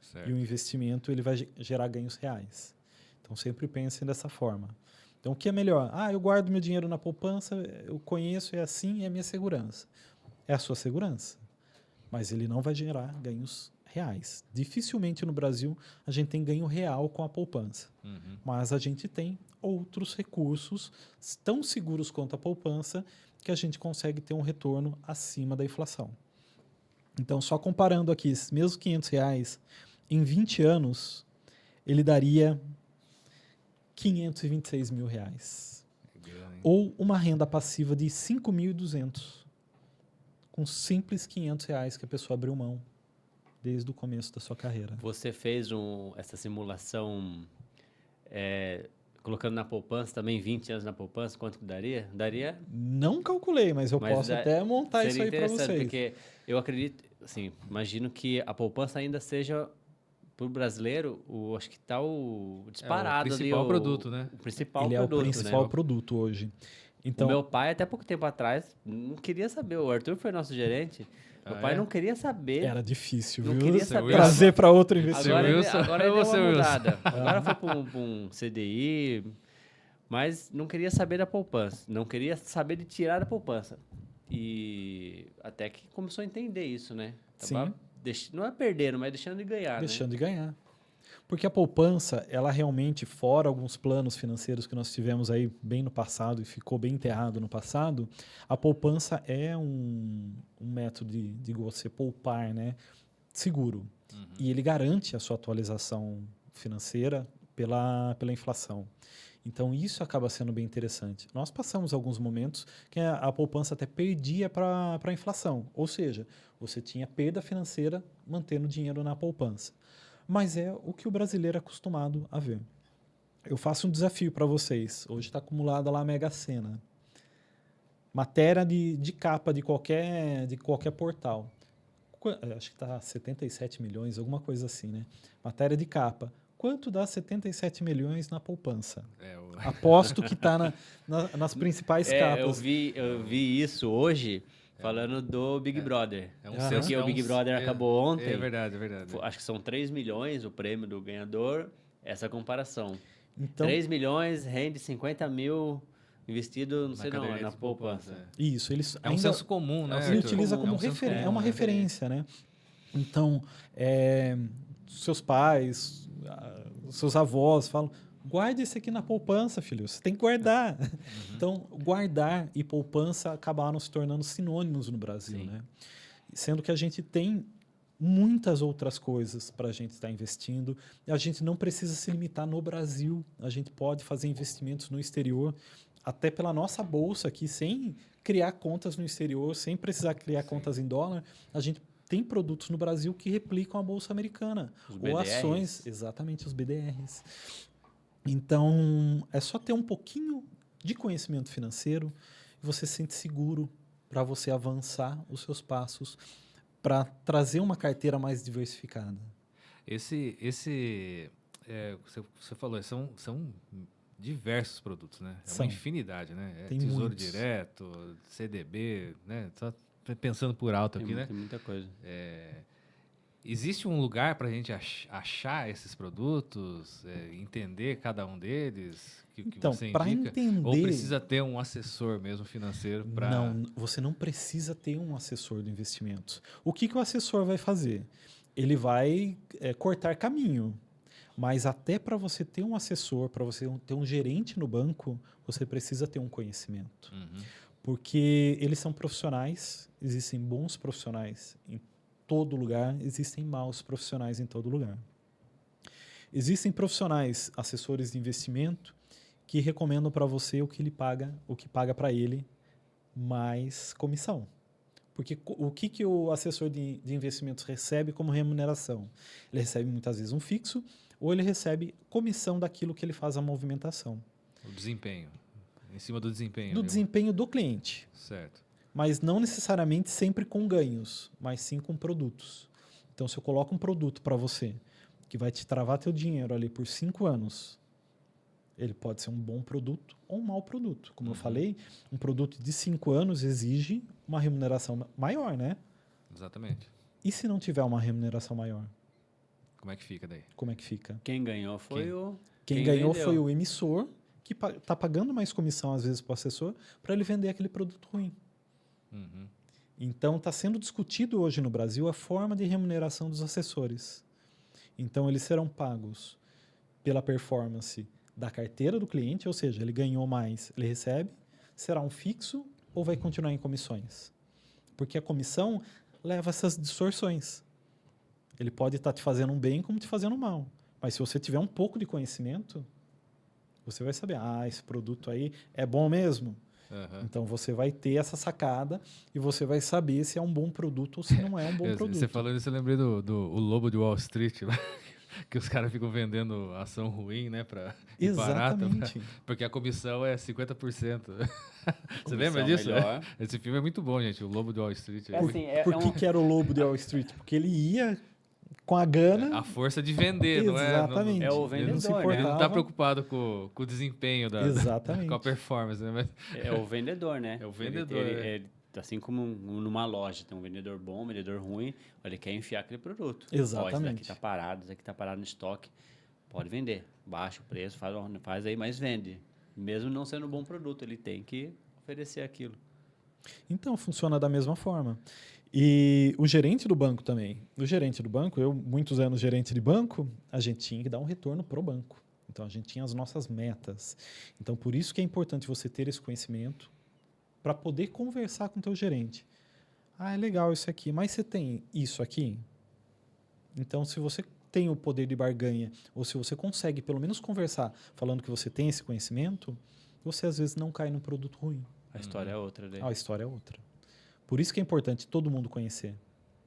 Certo. E o investimento ele vai gerar ganhos reais. Então, sempre pensem dessa forma. Então, o que é melhor? Eu guardo meu dinheiro na poupança, eu conheço, é assim, é a minha segurança. É a sua segurança. Mas ele não vai gerar ganhos reais. Dificilmente no Brasil a gente tem ganho real com a poupança. Mas a gente tem outros recursos tão seguros quanto a poupança que a gente consegue ter um retorno acima da inflação. Então, só comparando aqui esses mesmos R$500, em 20 anos, ele daria R$526 mil. Ou uma renda passiva de 5.200, com simples R$500 que a pessoa abriu mão desde o começo da sua carreira. Você fez essa simulação colocando na poupança também, 20 anos na poupança, quanto que daria? Daria? Não calculei, mas eu posso até montar isso aí para vocês. Porque eu acredito, assim, imagino que a poupança ainda seja, para o brasileiro, acho que está o disparado ali. O principal produto, né? O principal Ele produto, é o principal produto hoje. Então, o meu pai, até pouco tempo atrás, não queria saber. O Arthur foi nosso gerente. Meu pai não queria saber. Era difícil, não viu? Queria saber. Trazer para outro investimento. Agora ele deu uma mudada. Agora foi para um CDI, mas não queria saber da poupança. Não queria saber de tirar da poupança. E até que começou a entender isso, né? Sim. Não é perdendo, mas deixando de ganhar, Deixando de ganhar. Porque a poupança, ela realmente, fora alguns planos financeiros que nós tivemos aí bem no passado e ficou bem enterrado no passado, a poupança é um método de você poupar, né, seguro. E ele garante a sua atualização financeira pela inflação. Então, isso acaba sendo bem interessante. Nós passamos alguns momentos que a poupança até perdia para a inflação. Ou seja, você tinha perda financeira mantendo dinheiro na poupança. Mas é o que o brasileiro é acostumado a ver. Eu faço um desafio para vocês. Hoje está acumulada lá a Mega Sena. Matéria de capa de qualquer portal. Acho que está 77 milhões, alguma coisa assim, né? Matéria de capa. Quanto dá 77 milhões na poupança? Aposto que está nas principais capas. Eu vi isso hoje. Falando do Big Brother. Porque o Big Brother acabou ontem. É verdade. Acho que são 3 milhões o prêmio do ganhador. Essa comparação. Então, 3 milhões rende 50 mil investido, não sei não, na poupança. Isso. Eles um senso comum, né? Ele utiliza como uma referência, né? Então, seus pais, seus avós falam... Guarde esse aqui na poupança, filho. Você tem que guardar. Então, guardar e poupança acabaram se tornando sinônimos no Brasil, né? Sendo que a gente tem muitas outras coisas para a gente estar investindo. E a gente não precisa se limitar no Brasil. A gente pode fazer investimentos no exterior, até pela nossa bolsa aqui, sem criar contas no exterior, sem precisar criar contas em dólar. A gente tem produtos no Brasil que replicam a bolsa americana. Ou ações, exatamente, os BDRs. Então, é só ter um pouquinho de conhecimento financeiro e você se sente seguro para você avançar os seus passos para trazer uma carteira mais diversificada. Você falou, são diversos produtos, né? É uma infinidade, né? Tem Tesouro muitos. Direto, CDB, né? Só pensando por alto aqui, né? Tem muita coisa. Existe um lugar para a gente achar esses produtos, entender cada um deles, que então, você para indica? entender... Ou precisa ter um assessor mesmo financeiro para... Não, você não precisa ter um assessor de investimentos. O que o assessor vai fazer? Ele vai cortar caminho. Mas até para você ter um assessor, para você ter um gerente no banco, você precisa ter um conhecimento. Uhum. Porque eles são profissionais, existem bons profissionais em todo lugar, existem maus profissionais em todo lugar. Existem profissionais, assessores de investimento, que recomendam para você o que paga para ele mais comissão. Porque o que o assessor de investimentos recebe como remuneração? Ele recebe muitas vezes um fixo ou ele recebe comissão daquilo que ele faz a movimentação. O desempenho. Em cima do desempenho. Do desempenho do cliente. Certo. Mas não necessariamente sempre com ganhos, mas sim com produtos. Então, se eu coloco um produto para você que vai te travar teu dinheiro ali por 5 anos, ele pode ser um bom produto ou um mau produto. Como eu falei, um produto de 5 anos exige uma remuneração maior, né? Exatamente. E se não tiver uma remuneração maior? Como é que fica daí? Como é que fica? Quem ganhou foi Quem ganhou foi o emissor, que está pagando mais comissão, às vezes, para o assessor, para ele vender aquele produto ruim. Uhum. Então, está sendo discutido hoje no Brasil a forma de remuneração dos assessores. Então, eles serão pagos pela performance da carteira do cliente, ou seja, ele ganhou mais, ele recebe, será um fixo ou vai continuar em comissões? Porque a comissão leva essas distorções. Ele pode estar te fazendo um bem como te fazendo um mal. Mas se você tiver um pouco de conhecimento, você vai saber, esse produto aí é bom mesmo. Uhum. Então, você vai ter essa sacada e você vai saber se é um bom produto ou se não é um bom produto. Você falou isso, eu lembrei do o Lobo de Wall Street, que os caras ficam vendendo ação ruim, né, Exatamente. Barato, porque a comissão é 50%. Você lembra disso? Melhor. Esse filme é muito bom, gente, o Lobo de Wall Street. Por que era o Lobo de Wall Street? Porque ele ia com a gana... A força de vender, não é? Exatamente. É o vendedor, Ele não está preocupado com o desempenho, com a performance. Né? É o vendedor, né? É o vendedor. Ele, assim como numa loja, tem um vendedor bom, um vendedor ruim, ele quer enfiar aquele produto. Exatamente. Esse daqui está parado no estoque, pode vender. Baixa o preço, faz aí, mas vende. Mesmo não sendo um bom produto, ele tem que oferecer aquilo. Então, funciona da mesma forma. E o gerente do banco também. O gerente do banco, eu, muitos anos gerente de banco, a gente tinha que dar um retorno pro banco. Então, a gente tinha as nossas metas. Então, por isso que é importante você ter esse conhecimento para poder conversar com o teu gerente. É legal isso aqui, mas você tem isso aqui? Então, se você tem o poder de barganha, ou se você consegue pelo menos conversar falando que você tem esse conhecimento, você às vezes não cai num produto ruim. A história é outra. Daí. A história é outra. Por isso que é importante todo mundo conhecer.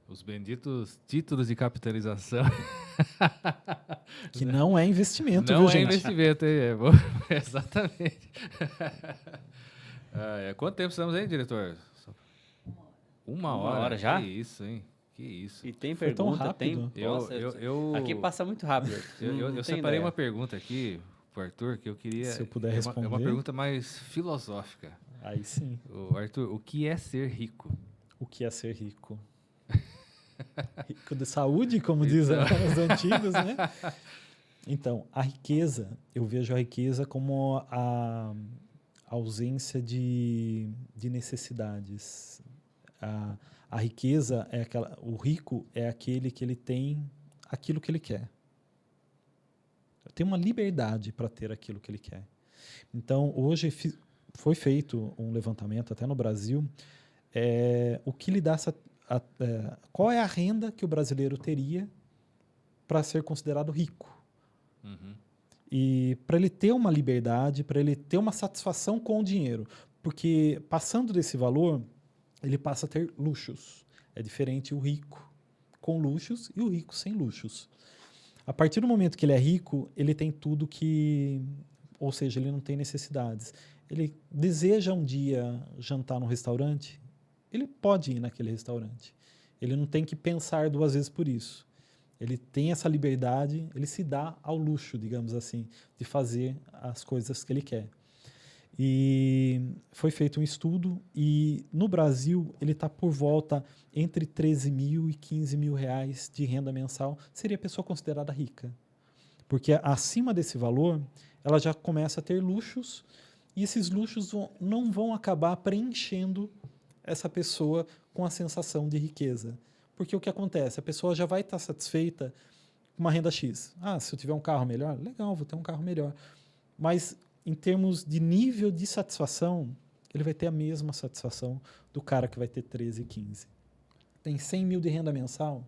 Os benditos títulos de capitalização. Que não é investimento, não viu, é gente? Investimento, hein? Exatamente. Quanto tempo estamos aí, diretor? Uma hora já? Que isso, hein? Que isso. E tem Foi tão pergunta, rápido. Aqui passa muito rápido. Eu separei uma pergunta aqui pro Arthur que eu queria... Se eu puder responder. É uma pergunta mais filosófica. Aí sim. Arthur, o que é ser rico? O que é ser rico? Rico de saúde, como dizem os antigos, né? Então, a riqueza, eu vejo a riqueza como a ausência de necessidades. A riqueza é aquela... O rico é aquele que ele tem aquilo que ele quer. Tem uma liberdade para ter aquilo que ele quer. Então, hoje foi feito um levantamento, até no Brasil, o que lhe dá qual é a renda que o brasileiro teria para ser considerado rico. Uhum. E para ele ter uma liberdade, para ele ter uma satisfação com o dinheiro. Porque passando desse valor, ele passa a ter luxos. É diferente o rico com luxos e o rico sem luxos. A partir do momento que ele é rico, ele tem tudo que... Ou seja, ele não tem necessidades. Ele deseja um dia jantar num restaurante, ele pode ir naquele restaurante. Ele não tem que pensar 2 vezes por isso. Ele tem essa liberdade, ele se dá ao luxo, digamos assim, de fazer as coisas que ele quer. E foi feito um estudo e no Brasil ele está por volta entre 13 mil e 15 mil reais de renda mensal, seria a pessoa considerada rica. Porque acima desse valor, ela já começa a ter luxos e esses luxos não vão acabar preenchendo essa pessoa com a sensação de riqueza. Porque o que acontece? A pessoa já vai estar satisfeita com uma renda X. Se eu tiver um carro melhor, legal, vou ter um carro melhor. Mas em termos de nível de satisfação, ele vai ter a mesma satisfação do cara que vai ter 13, 15. Tem 100 mil de renda mensal,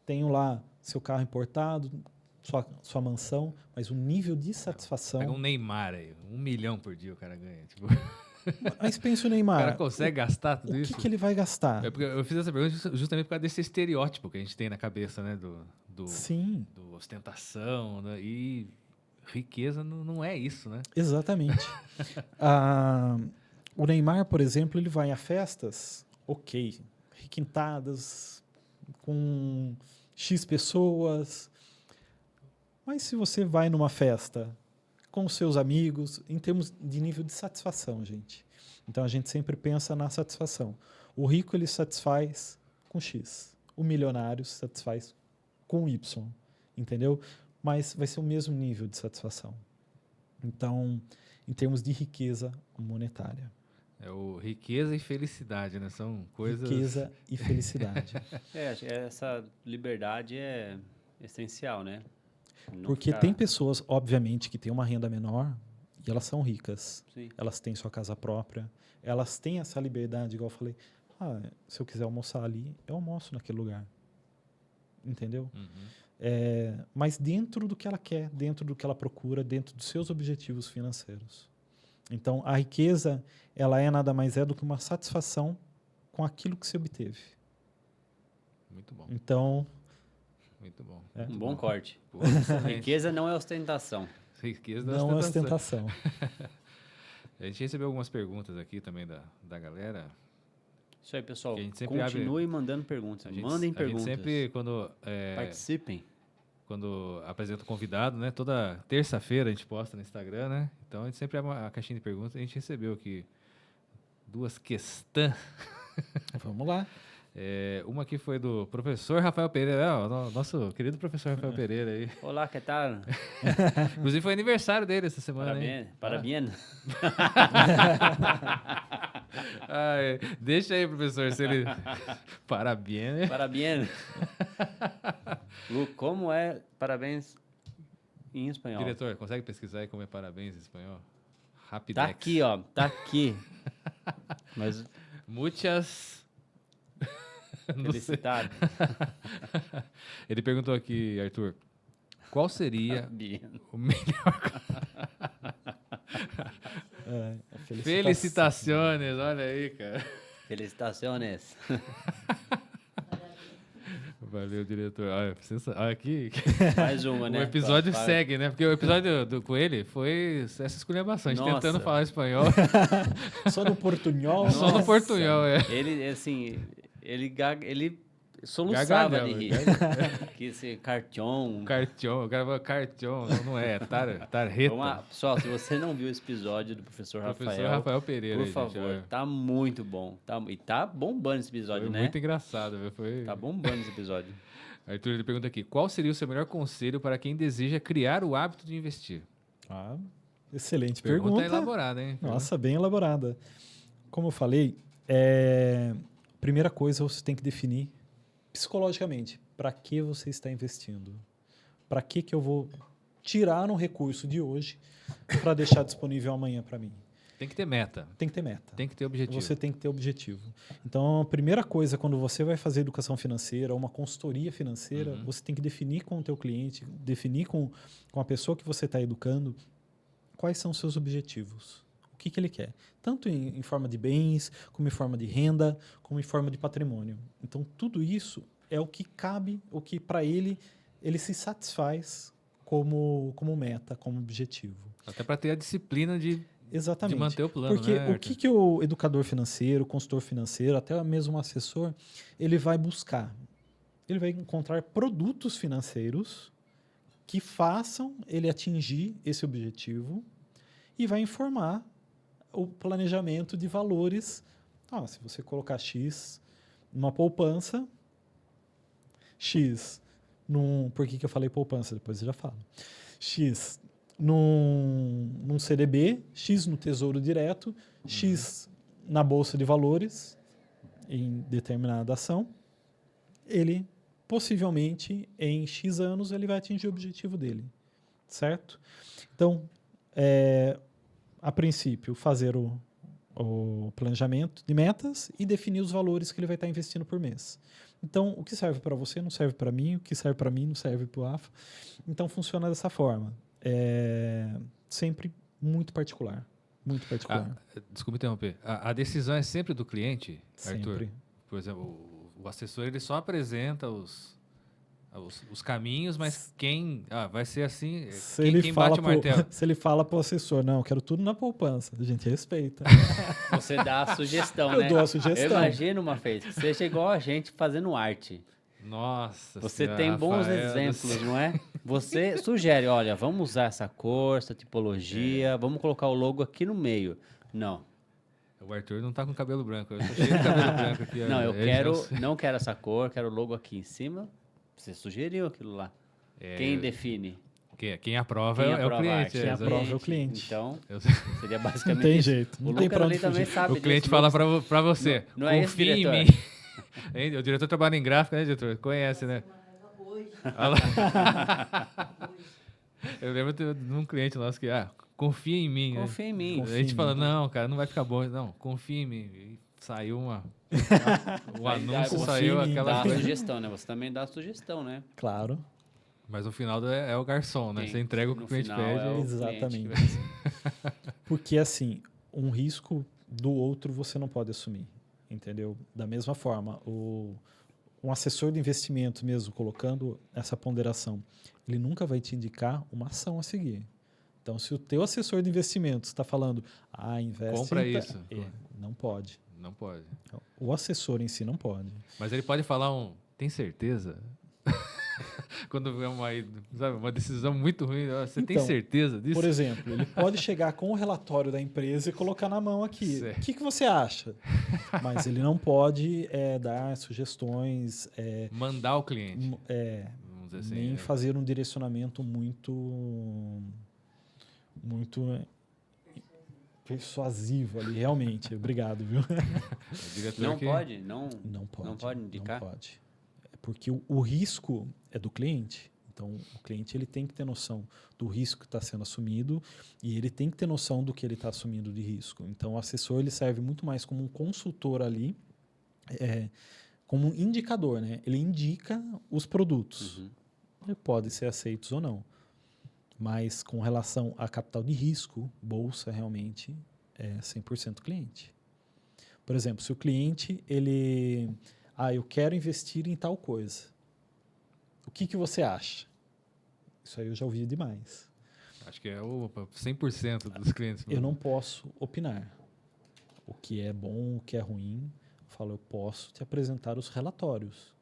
tenho lá seu carro importado, sua mansão, mas o nível de satisfação... Pega um Neymar aí, 1 milhão por dia o cara ganha. Tipo... Mas pensa o Neymar. O cara consegue gastar tudo isso? O que ele vai gastar? Eu fiz essa pergunta justamente por causa desse estereótipo que a gente tem na cabeça, né? Sim. Do ostentação, né? E riqueza não é isso, né? Exatamente. O Neymar, por exemplo, ele vai a festas, ok, requintadas, com X pessoas. Mas se você vai numa festa com os seus amigos, em termos de nível de satisfação, gente. Então, a gente sempre pensa na satisfação. O rico, ele satisfaz com X. O milionário satisfaz com Y. Entendeu? Mas vai ser o mesmo nível de satisfação. Então, em termos de riqueza monetária. Riqueza e felicidade, né? São coisas... Riqueza e felicidade. Essa liberdade é essencial, né? Porque tem pessoas, obviamente, que têm uma renda menor e elas são ricas. Sim. Elas têm sua casa própria. Elas têm essa liberdade, igual eu falei. Se eu quiser almoçar ali, eu almoço naquele lugar. Entendeu? Uhum. Mas dentro do que ela quer, dentro do que ela procura, dentro dos seus objetivos financeiros. Então, a riqueza, ela nada mais do que uma satisfação com aquilo que se obteve. Muito bom. Então... Muito bom. Um bom corte. Riqueza não é ostentação. Riqueza não é ostentação. A gente recebeu algumas perguntas aqui também da galera. Isso aí, pessoal. Continue mandando perguntas. Mandem perguntas. A gente sempre, participem. Quando apresenta o convidado, né? Toda terça-feira a gente posta no Instagram, né? Então a gente sempre abre a caixinha de perguntas. A gente recebeu aqui 2 questões. Vamos lá. Uma aqui foi do professor Rafael Pereira, nosso querido professor Rafael Pereira aí. Olá, que tal? Inclusive foi aniversário dele essa semana. Parabéns. Deixa aí, professor, se ele... Parabéns. Parabéns. Lu, como é parabéns em espanhol? Diretor, consegue pesquisar aí como é parabéns em espanhol? Rapidex. Tá aqui, ó. Tá aqui. Mas... Muitas... Felicidade. Ele perguntou aqui, Arthur, qual seria o melhor... Felicitações, olha aí, cara. Felicitações. Valeu, diretor. Olha aqui. Mais uma, né? O episódio segue, né? Porque o episódio com ele foi essa esculhambação, tentando falar espanhol. Só no portunhol? Só no portunhol, Ele, assim, ele soluçava de rir. Que esse cartão. Cartão, o cara falou cartão, não é, tarreta. Pessoal, se você não viu esse episódio do professor Rafael Pereira, por favor, gente, tá muito bom. E tá bombando esse episódio, foi né? Muito engraçado, Tá bombando esse episódio. Arthur, ele pergunta aqui, qual seria o seu melhor conselho para quem deseja criar o hábito de investir? Excelente pergunta. Elaborada, hein? Nossa, bem elaborada. Como eu falei, primeira coisa, você tem que definir psicologicamente, para que você está investindo? Para que eu vou tirar um recurso de hoje para deixar disponível amanhã para mim? Tem que ter meta. Tem que ter meta. Tem que ter objetivo. Você tem que ter objetivo. Então, a primeira coisa, quando você vai fazer educação financeira ou uma consultoria financeira, você tem que definir com o teu cliente, definir com a pessoa que você está educando, quais são os seus objetivos. O que ele quer? Tanto em forma de bens, como em forma de renda, como em forma de patrimônio. Então, tudo isso é o que cabe, o que para ele se satisfaz como meta, como objetivo. Até para ter a disciplina de Exatamente. De manter o plano, porque né, o que o educador financeiro, o consultor financeiro, até mesmo o assessor, ele vai buscar? Ele vai encontrar produtos financeiros que façam ele atingir esse objetivo e vai informar o planejamento de valores. Se você colocar X numa poupança, X por que eu falei poupança? Depois eu já falo. X num CDB, X no Tesouro Direto, X na Bolsa de Valores, em determinada ação, ele possivelmente em X anos ele vai atingir o objetivo dele, certo? Então, a princípio, fazer o planejamento de metas e definir os valores que ele vai estar investindo por mês. Então, o que serve para você não serve para mim, o que serve para mim não serve para o AFA. Então, funciona dessa forma. Sempre muito particular. Muito particular. Desculpa interromper. A decisão é sempre do cliente, Arthur? Sempre. Por exemplo, o assessor ele só apresenta os caminhos, mas quem vai ser assim, quem bate o martelo. Se ele fala para o assessor, não, eu quero tudo na poupança, a gente respeita. Você dá a sugestão, né? Eu dou a sugestão. Eu imagino uma vez que seja igual a gente fazendo arte. Nossa Você senhora, tem bons Rafael, exemplos, não é? Você sugere, olha, vamos usar essa cor, essa tipologia, vamos colocar o logo aqui no meio. Não. O Arthur não tá com cabelo branco, eu tô cheio de cabelo branco aqui. Não, não quero essa cor, quero o logo aqui em cima. Você sugeriu aquilo lá. Quem define? Quem aprova é o cliente. Quem aprova é o cliente. Então, seria basicamente não tem isso. jeito. Não tem pra onde fugir. O cliente fala pra você, não é confia em mim. O diretor trabalha em gráfica, né, diretor? Conhece, né? Eu lembro de um cliente nosso que, confia em mim. Confia em mim. A gente fala, não, cara, não vai ficar bom. Não, confia em mim. E saiu o anúncio saiu aquela coisa. Dá a sugestão, né? Você também dá a sugestão, né? Claro. Mas no final é o garçom, né? Você entrega o que o cliente pede. Exatamente. Porque, assim, um risco do outro você não pode assumir, entendeu? Da mesma forma, um assessor de investimento mesmo, colocando essa ponderação, ele nunca vai te indicar uma ação a seguir. Então, se o teu assessor de investimentos está falando, investe... Compra isso. Não pode. Não pode. O assessor em si não pode. Mas ele pode falar tem certeza? Quando vê uma decisão muito ruim, você tem certeza disso? Por exemplo, ele pode chegar com o relatório da empresa e colocar na mão aqui. O que você acha? Mas ele não pode dar sugestões... mandar o cliente. Vamos dizer assim, nem fazer um direcionamento muito persuasivo ali, realmente. Obrigado, viu? Não pode? Não pode. Não pode indicar? Não pode. Porque o risco é do cliente. Então, o cliente ele tem que ter noção do risco que está sendo assumido e ele tem que ter noção do que ele está assumindo de risco. Então, o assessor ele serve muito mais como um consultor ali, como um indicador, né? Ele indica os produtos. Podem ser aceitos ou não. Mas, com relação a capital de risco, bolsa realmente é 100% cliente. Por exemplo, se o cliente eu quero investir em tal coisa. O que você acha? Isso aí eu já ouvi demais. Acho que é 100% dos clientes. Eu não posso opinar. O que é bom, o que é ruim. Eu posso te apresentar os relatórios.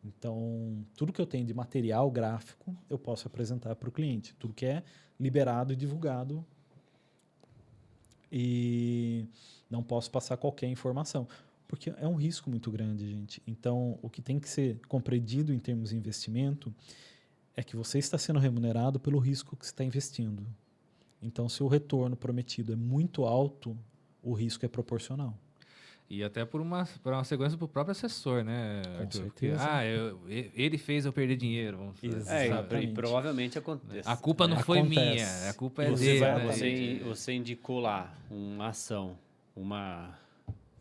Então, tudo que eu tenho de material gráfico, eu posso apresentar para o cliente. Tudo que é liberado e divulgado. E não posso passar qualquer informação. Porque é um risco muito grande, gente. Então, o que tem que ser compreendido em termos de investimento é que você está sendo remunerado pelo risco que você está investindo. Então, se o retorno prometido é muito alto, o risco é proporcional. E até por uma segurança para o próprio assessor, né, Arthur? Com certeza. Porque, ele fez eu perder dinheiro. Vamos dizer. E provavelmente acontece. A culpa não foi minha, a culpa é dele. Você indicou lá uma ação, uma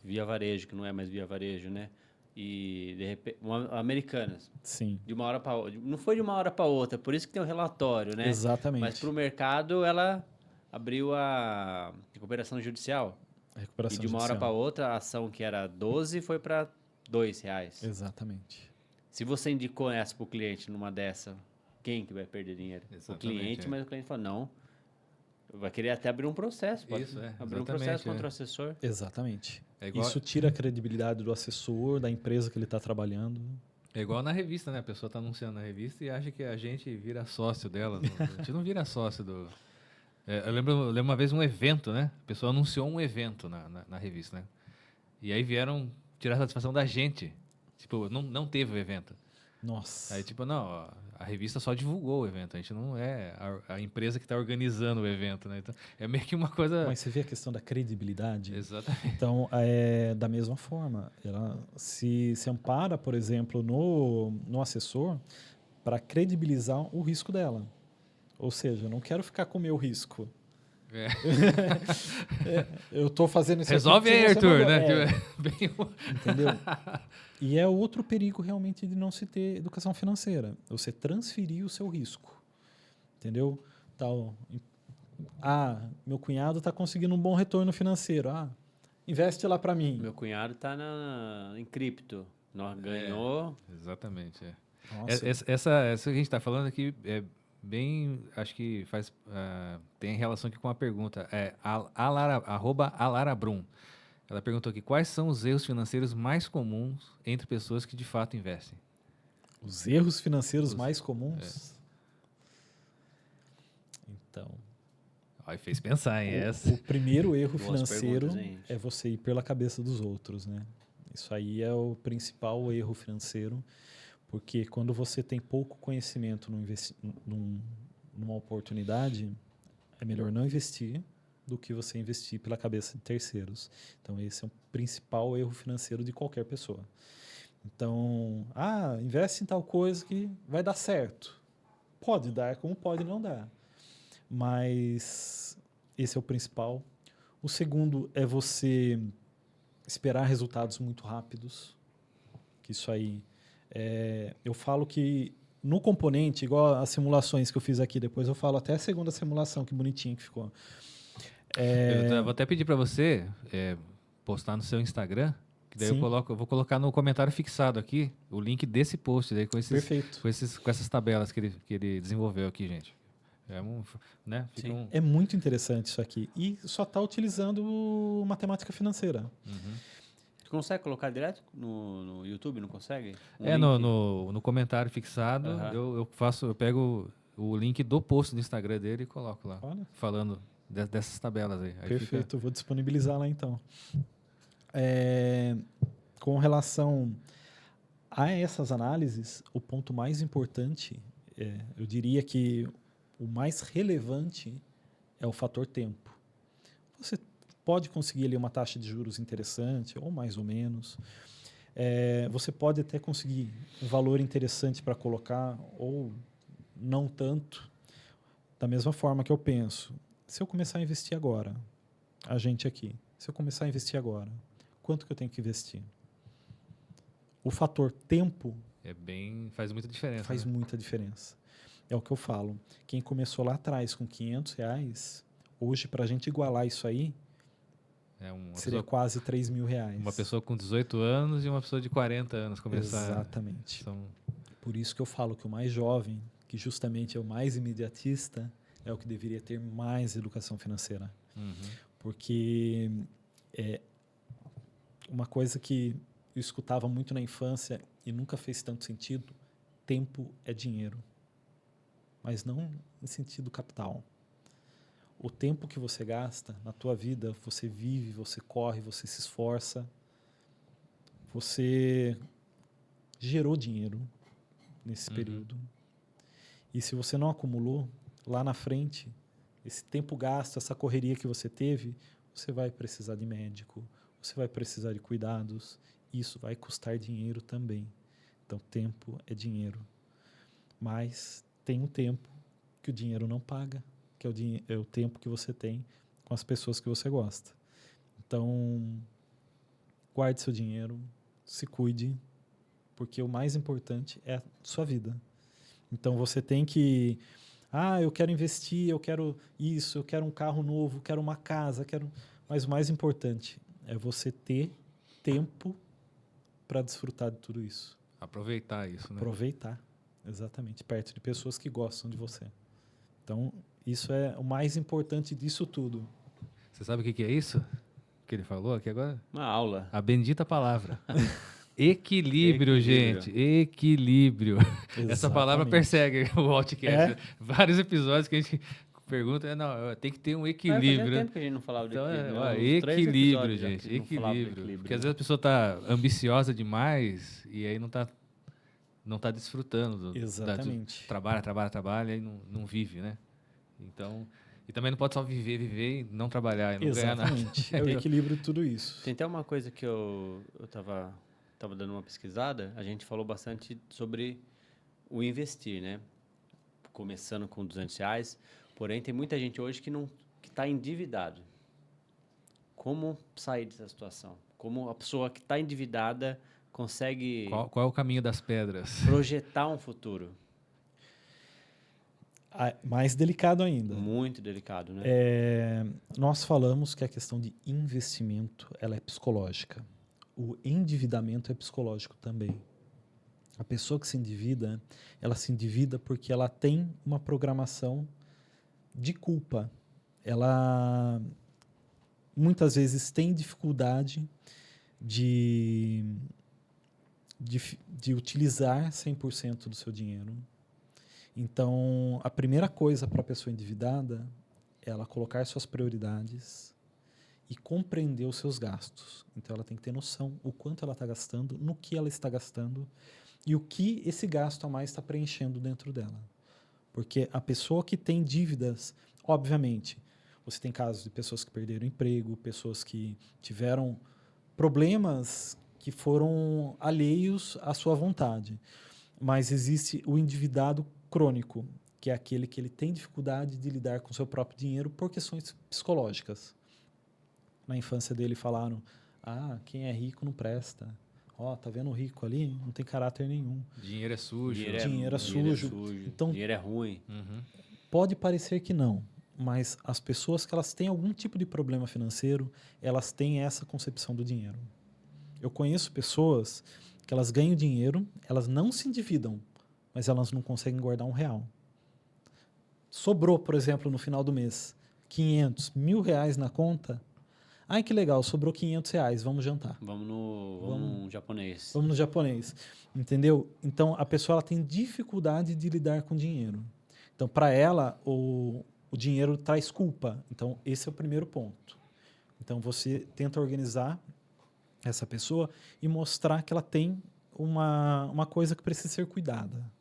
via varejo, que não é mais via varejo, né? E, de repente, Americanas. Sim. De uma hora para outra. Não foi de uma hora para outra, por isso que tem um relatório, né? Exatamente. Mas para o mercado, ela abriu a recuperação judicial. E de uma hora para outra, a ação que era 12 foi para R$2. Exatamente. Se você indicou essa para o cliente numa dessa, quem que vai perder dinheiro? Exatamente, o cliente, mas o cliente falou, não, Vai querer até abrir um processo. Pode Isso, abrir um processo contra o assessor. Exatamente. Igual... Isso tira a credibilidade do assessor, da empresa que ele está trabalhando. É igual na revista, né? A pessoa está anunciando na revista e acha que a gente vira sócio dela. A gente não vira sócio do... eu lembro uma vez um evento, né? A pessoa anunciou um evento na revista, né? E aí vieram tirar a satisfação da gente. Tipo, não teve o evento. Nossa. Aí, tipo, não, a revista só divulgou o evento. A gente não é a empresa que está organizando o evento, né? Então, é meio que uma coisa... Mas você vê a questão da credibilidade? Exatamente. Então, da mesma forma, ela se ampara, por exemplo, no assessor para credibilizar o risco dela. Ou seja, eu não quero ficar com o meu risco. Eu estou fazendo isso resolve aqui, aí, Arthur, né? Entendeu? E é outro perigo realmente de não se ter educação financeira. Você transferir o seu risco. Entendeu? Tal, meu cunhado está conseguindo um bom retorno financeiro. Investe lá para mim. Meu cunhado está em cripto. Nós ganhou. Exatamente. Essa que a gente está falando aqui é bem, acho que tem relação aqui com a pergunta. @alarabrum. Ela perguntou aqui, quais são os erros financeiros mais comuns entre pessoas que de fato investem? Os erros financeiros mais comuns? Então... Aí fez pensar em essa. O primeiro erro financeiro é você ir pela cabeça dos outros, né? Isso aí é o principal erro financeiro. Porque quando você tem pouco conhecimento numa oportunidade, é melhor não investir do que você investir pela cabeça de terceiros. Então, esse é o principal erro financeiro de qualquer pessoa. Então, investe em tal coisa que vai dar certo. Pode dar, como pode não dar. Mas esse é o principal. O segundo é você esperar resultados muito rápidos. Que isso aí... eu falo que no componente, igual as simulações que eu fiz aqui, depois eu falo até a segunda simulação, que bonitinha que ficou. Eu vou até pedir para você postar no seu Instagram, que daí eu vou colocar no comentário fixado aqui o link desse post daí com essas tabelas que ele desenvolveu aqui, gente. Né? É muito interessante isso aqui. E só está utilizando matemática financeira. Uhum. Tu consegue colocar direto no YouTube? Não consegue? No comentário fixado, eu pego o link do post do Instagram dele e coloco lá. Olha. Falando dessas tabelas aí. Perfeito, vou disponibilizar lá então. Com relação a essas análises, o ponto mais importante, eu diria que o mais relevante é o fator tempo. Você pode conseguir ali uma taxa de juros interessante, ou mais ou menos. Você pode até conseguir um valor interessante para colocar, ou não tanto. Da mesma forma que eu penso, se eu começar a investir agora, se eu começar a investir agora, quanto que eu tenho que investir? O fator tempo... faz muita diferença. Faz muita diferença. É o que eu falo. Quem começou lá atrás com R$500, hoje, para a gente igualar isso aí, seria quase R$3.000. Uma pessoa com 18 anos e uma pessoa de 40 anos começar. Exatamente. Por isso que eu falo que o mais jovem, que justamente é o mais imediatista, é o que deveria ter mais educação financeira. Uhum. Porque uma coisa que eu escutava muito na infância e nunca fez tanto sentido, tempo é dinheiro. Mas não em sentido capital. O tempo que você gasta na tua vida, você vive, você corre, você se esforça, você gerou dinheiro nesse período. E se você não acumulou, lá na frente, esse tempo gasto, essa correria que você teve, você vai precisar de médico, você vai precisar de cuidados, isso vai custar dinheiro também. Então, tempo é dinheiro. Mas tem um tempo que o dinheiro não paga, que é o tempo que você tem com as pessoas que você gosta. Então, guarde seu dinheiro, se cuide, porque o mais importante é a sua vida. Então, você tem que... eu quero investir, eu quero isso, eu quero um carro novo, eu quero uma casa, mas o mais importante é você ter tempo para desfrutar de tudo isso. Aproveitar isso, né? Aproveitar, exatamente, perto de pessoas que gostam de você. Então, Isso é o mais importante disso tudo. Você sabe o que é isso? Que ele falou aqui agora? Uma aula. A bendita palavra. Equilíbrio, gente. Equilíbrio. Exatamente. Essa palavra persegue o Outcast. Vários episódios que a gente pergunta, não, tem que ter um equilíbrio. Fazia tempo que a gente não falava de equilíbrio. Equilíbrio, gente. Equilíbrio. Porque às vezes a pessoa está ambiciosa demais e aí não tá desfrutando. Exatamente. Trabalha e não vive, né? Então... E também não pode só viver e não trabalhar e não ganhar nada. Exatamente. É o equilíbrio de tudo isso. Tem até uma coisa que eu tava dando uma pesquisada, a gente falou bastante sobre o investir, né? Começando com R$200, porém tem muita gente hoje que está endividado. Como sair dessa situação? Como a pessoa que está endividada consegue... Qual é o caminho das pedras? Projetar um futuro. Mais delicado ainda. Muito delicado, né? Nós falamos que a questão de investimento ela é psicológica. O endividamento é psicológico também. A pessoa que se endivida, ela se endivida porque ela tem uma programação de culpa. Ela muitas vezes tem dificuldade de utilizar 100% do seu dinheiro. Então, a primeira coisa para a pessoa endividada é ela colocar suas prioridades e compreender os seus gastos. Então, ela tem que ter noção o quanto ela está gastando, no que ela está gastando e o que esse gasto a mais está preenchendo dentro dela. Porque a pessoa que tem dívidas, obviamente, você tem casos de pessoas que perderam emprego, pessoas que tiveram problemas que foram alheios à sua vontade. Mas existe o endividado crônico, que é aquele que ele tem dificuldade de lidar com o seu próprio dinheiro por questões psicológicas. Na infância dele falaram, quem é rico não presta. Tá vendo o rico ali? Não tem caráter nenhum. Dinheiro é sujo. Dinheiro é sujo. Então, dinheiro é ruim. Pode parecer que não, mas as pessoas que elas têm algum tipo de problema financeiro, elas têm essa concepção do dinheiro. Eu conheço pessoas que elas ganham dinheiro, elas não se endividam, mas elas não conseguem guardar R$1. Sobrou, por exemplo, no final do mês, 500, R$1.000 na conta. Ai, que legal, sobrou R$500, vamos jantar. Vamos no japonês. Vamos no japonês, entendeu? Então, a pessoa ela tem dificuldade de lidar com dinheiro. Então, para ela, o dinheiro traz culpa. Então, esse é o primeiro ponto. Então, você tenta organizar essa pessoa e mostrar que ela tem uma coisa que precisa ser cuidada.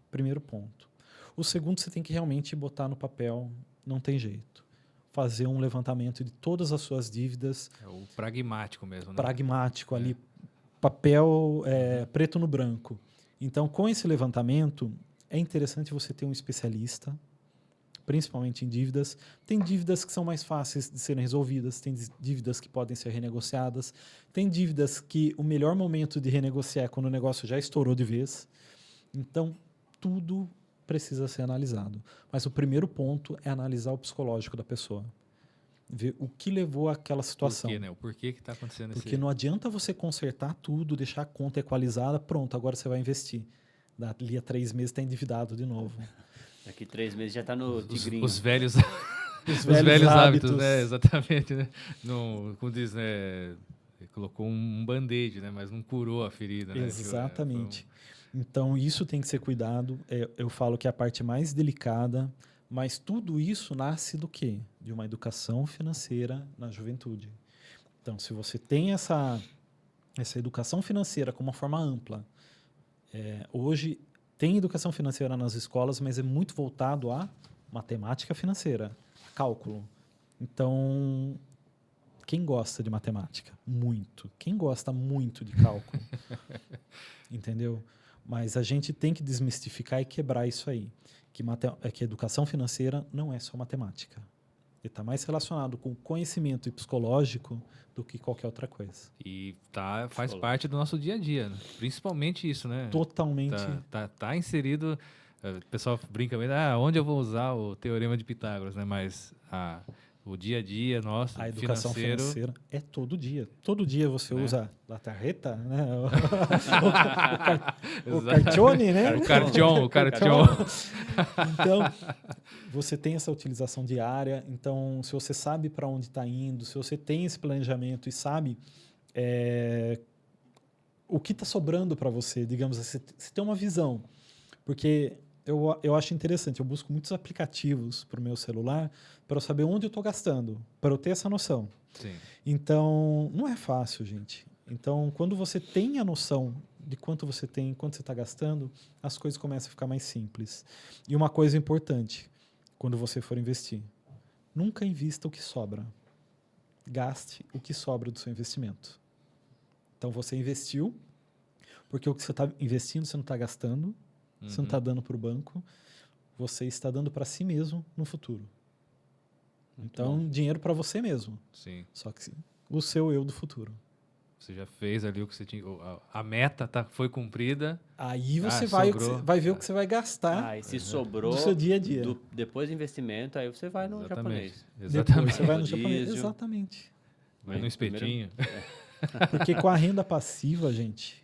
Primeiro ponto. O segundo, você tem que realmente botar no papel, não tem jeito. Fazer um levantamento de todas as suas dívidas. É o pragmático mesmo, né? Pragmático, ali, papel preto no branco. Então, com esse levantamento, é interessante você ter um especialista, principalmente em dívidas. Tem dívidas que são mais fáceis de serem resolvidas, tem dívidas que podem ser renegociadas, tem dívidas que o melhor momento de renegociar é quando o negócio já estourou de vez. Então, tudo precisa ser analisado. Mas o primeiro ponto é analisar o psicológico da pessoa. Ver o que levou àquela situação. Por quê, né? O porquê que está acontecendo Porque não adianta você consertar tudo, deixar a conta equalizada, pronto, agora você vai investir. Dali a 3 meses está endividado de novo. Daqui 3 meses já está no tigrinho. Os velhos hábitos, né? Exatamente, né? Como diz, né? Colocou um band-aid, né? Mas não curou a ferida, né? Exatamente. Então, isso tem que ser cuidado. Eu falo que é a parte mais delicada, mas tudo isso nasce do quê? De uma educação financeira na juventude. Então, se você tem essa educação financeira como uma forma ampla, hoje tem educação financeira nas escolas, mas é muito voltado a matemática financeira, cálculo. Então, quem gosta de matemática? Muito. Quem gosta muito de cálculo? Entendeu? Mas a gente tem que desmistificar e quebrar isso aí. Que educação financeira não é só matemática. Ele está mais relacionado com conhecimento psicológico do que qualquer outra coisa. E faz parte do nosso dia a dia, né? Principalmente isso, né? Totalmente. Tá inserido. O pessoal brinca mesmo, onde eu vou usar o teorema de Pitágoras, né? Mas O dia a dia nosso, a educação financeira é todo dia. Todo dia você usa a tarjeta, né? o cartone, né? O cartão. Então, você tem essa utilização diária. Então, se você sabe para onde está indo, se você tem esse planejamento e sabe o que está sobrando para você, digamos assim, você tem uma visão. Porque eu acho interessante, eu busco muitos aplicativos para o meu celular para eu saber onde eu estou gastando, para eu ter essa noção. Sim. Então, não é fácil, gente. Então, quando você tem a noção de quanto você tem, quanto você está gastando, as coisas começam a ficar mais simples. E uma coisa importante, quando você for investir, nunca invista o que sobra. Gaste o que sobra do seu investimento. Então, você investiu, porque o que você está investindo, você não está gastando, você não está dando para o banco, você está dando para si mesmo no futuro. Então, dinheiro para você mesmo. Sim. Só que o seu eu do futuro. Você já fez ali o que você tinha. A meta foi cumprida. Aí você vai ver o que você vai gastar. E se sobrou do seu dia a dia. Depois do investimento, aí você vai no japonês. Exatamente. Depois você vai no japonês. Exatamente. Vai no espetinho. Porque com a renda passiva, gente,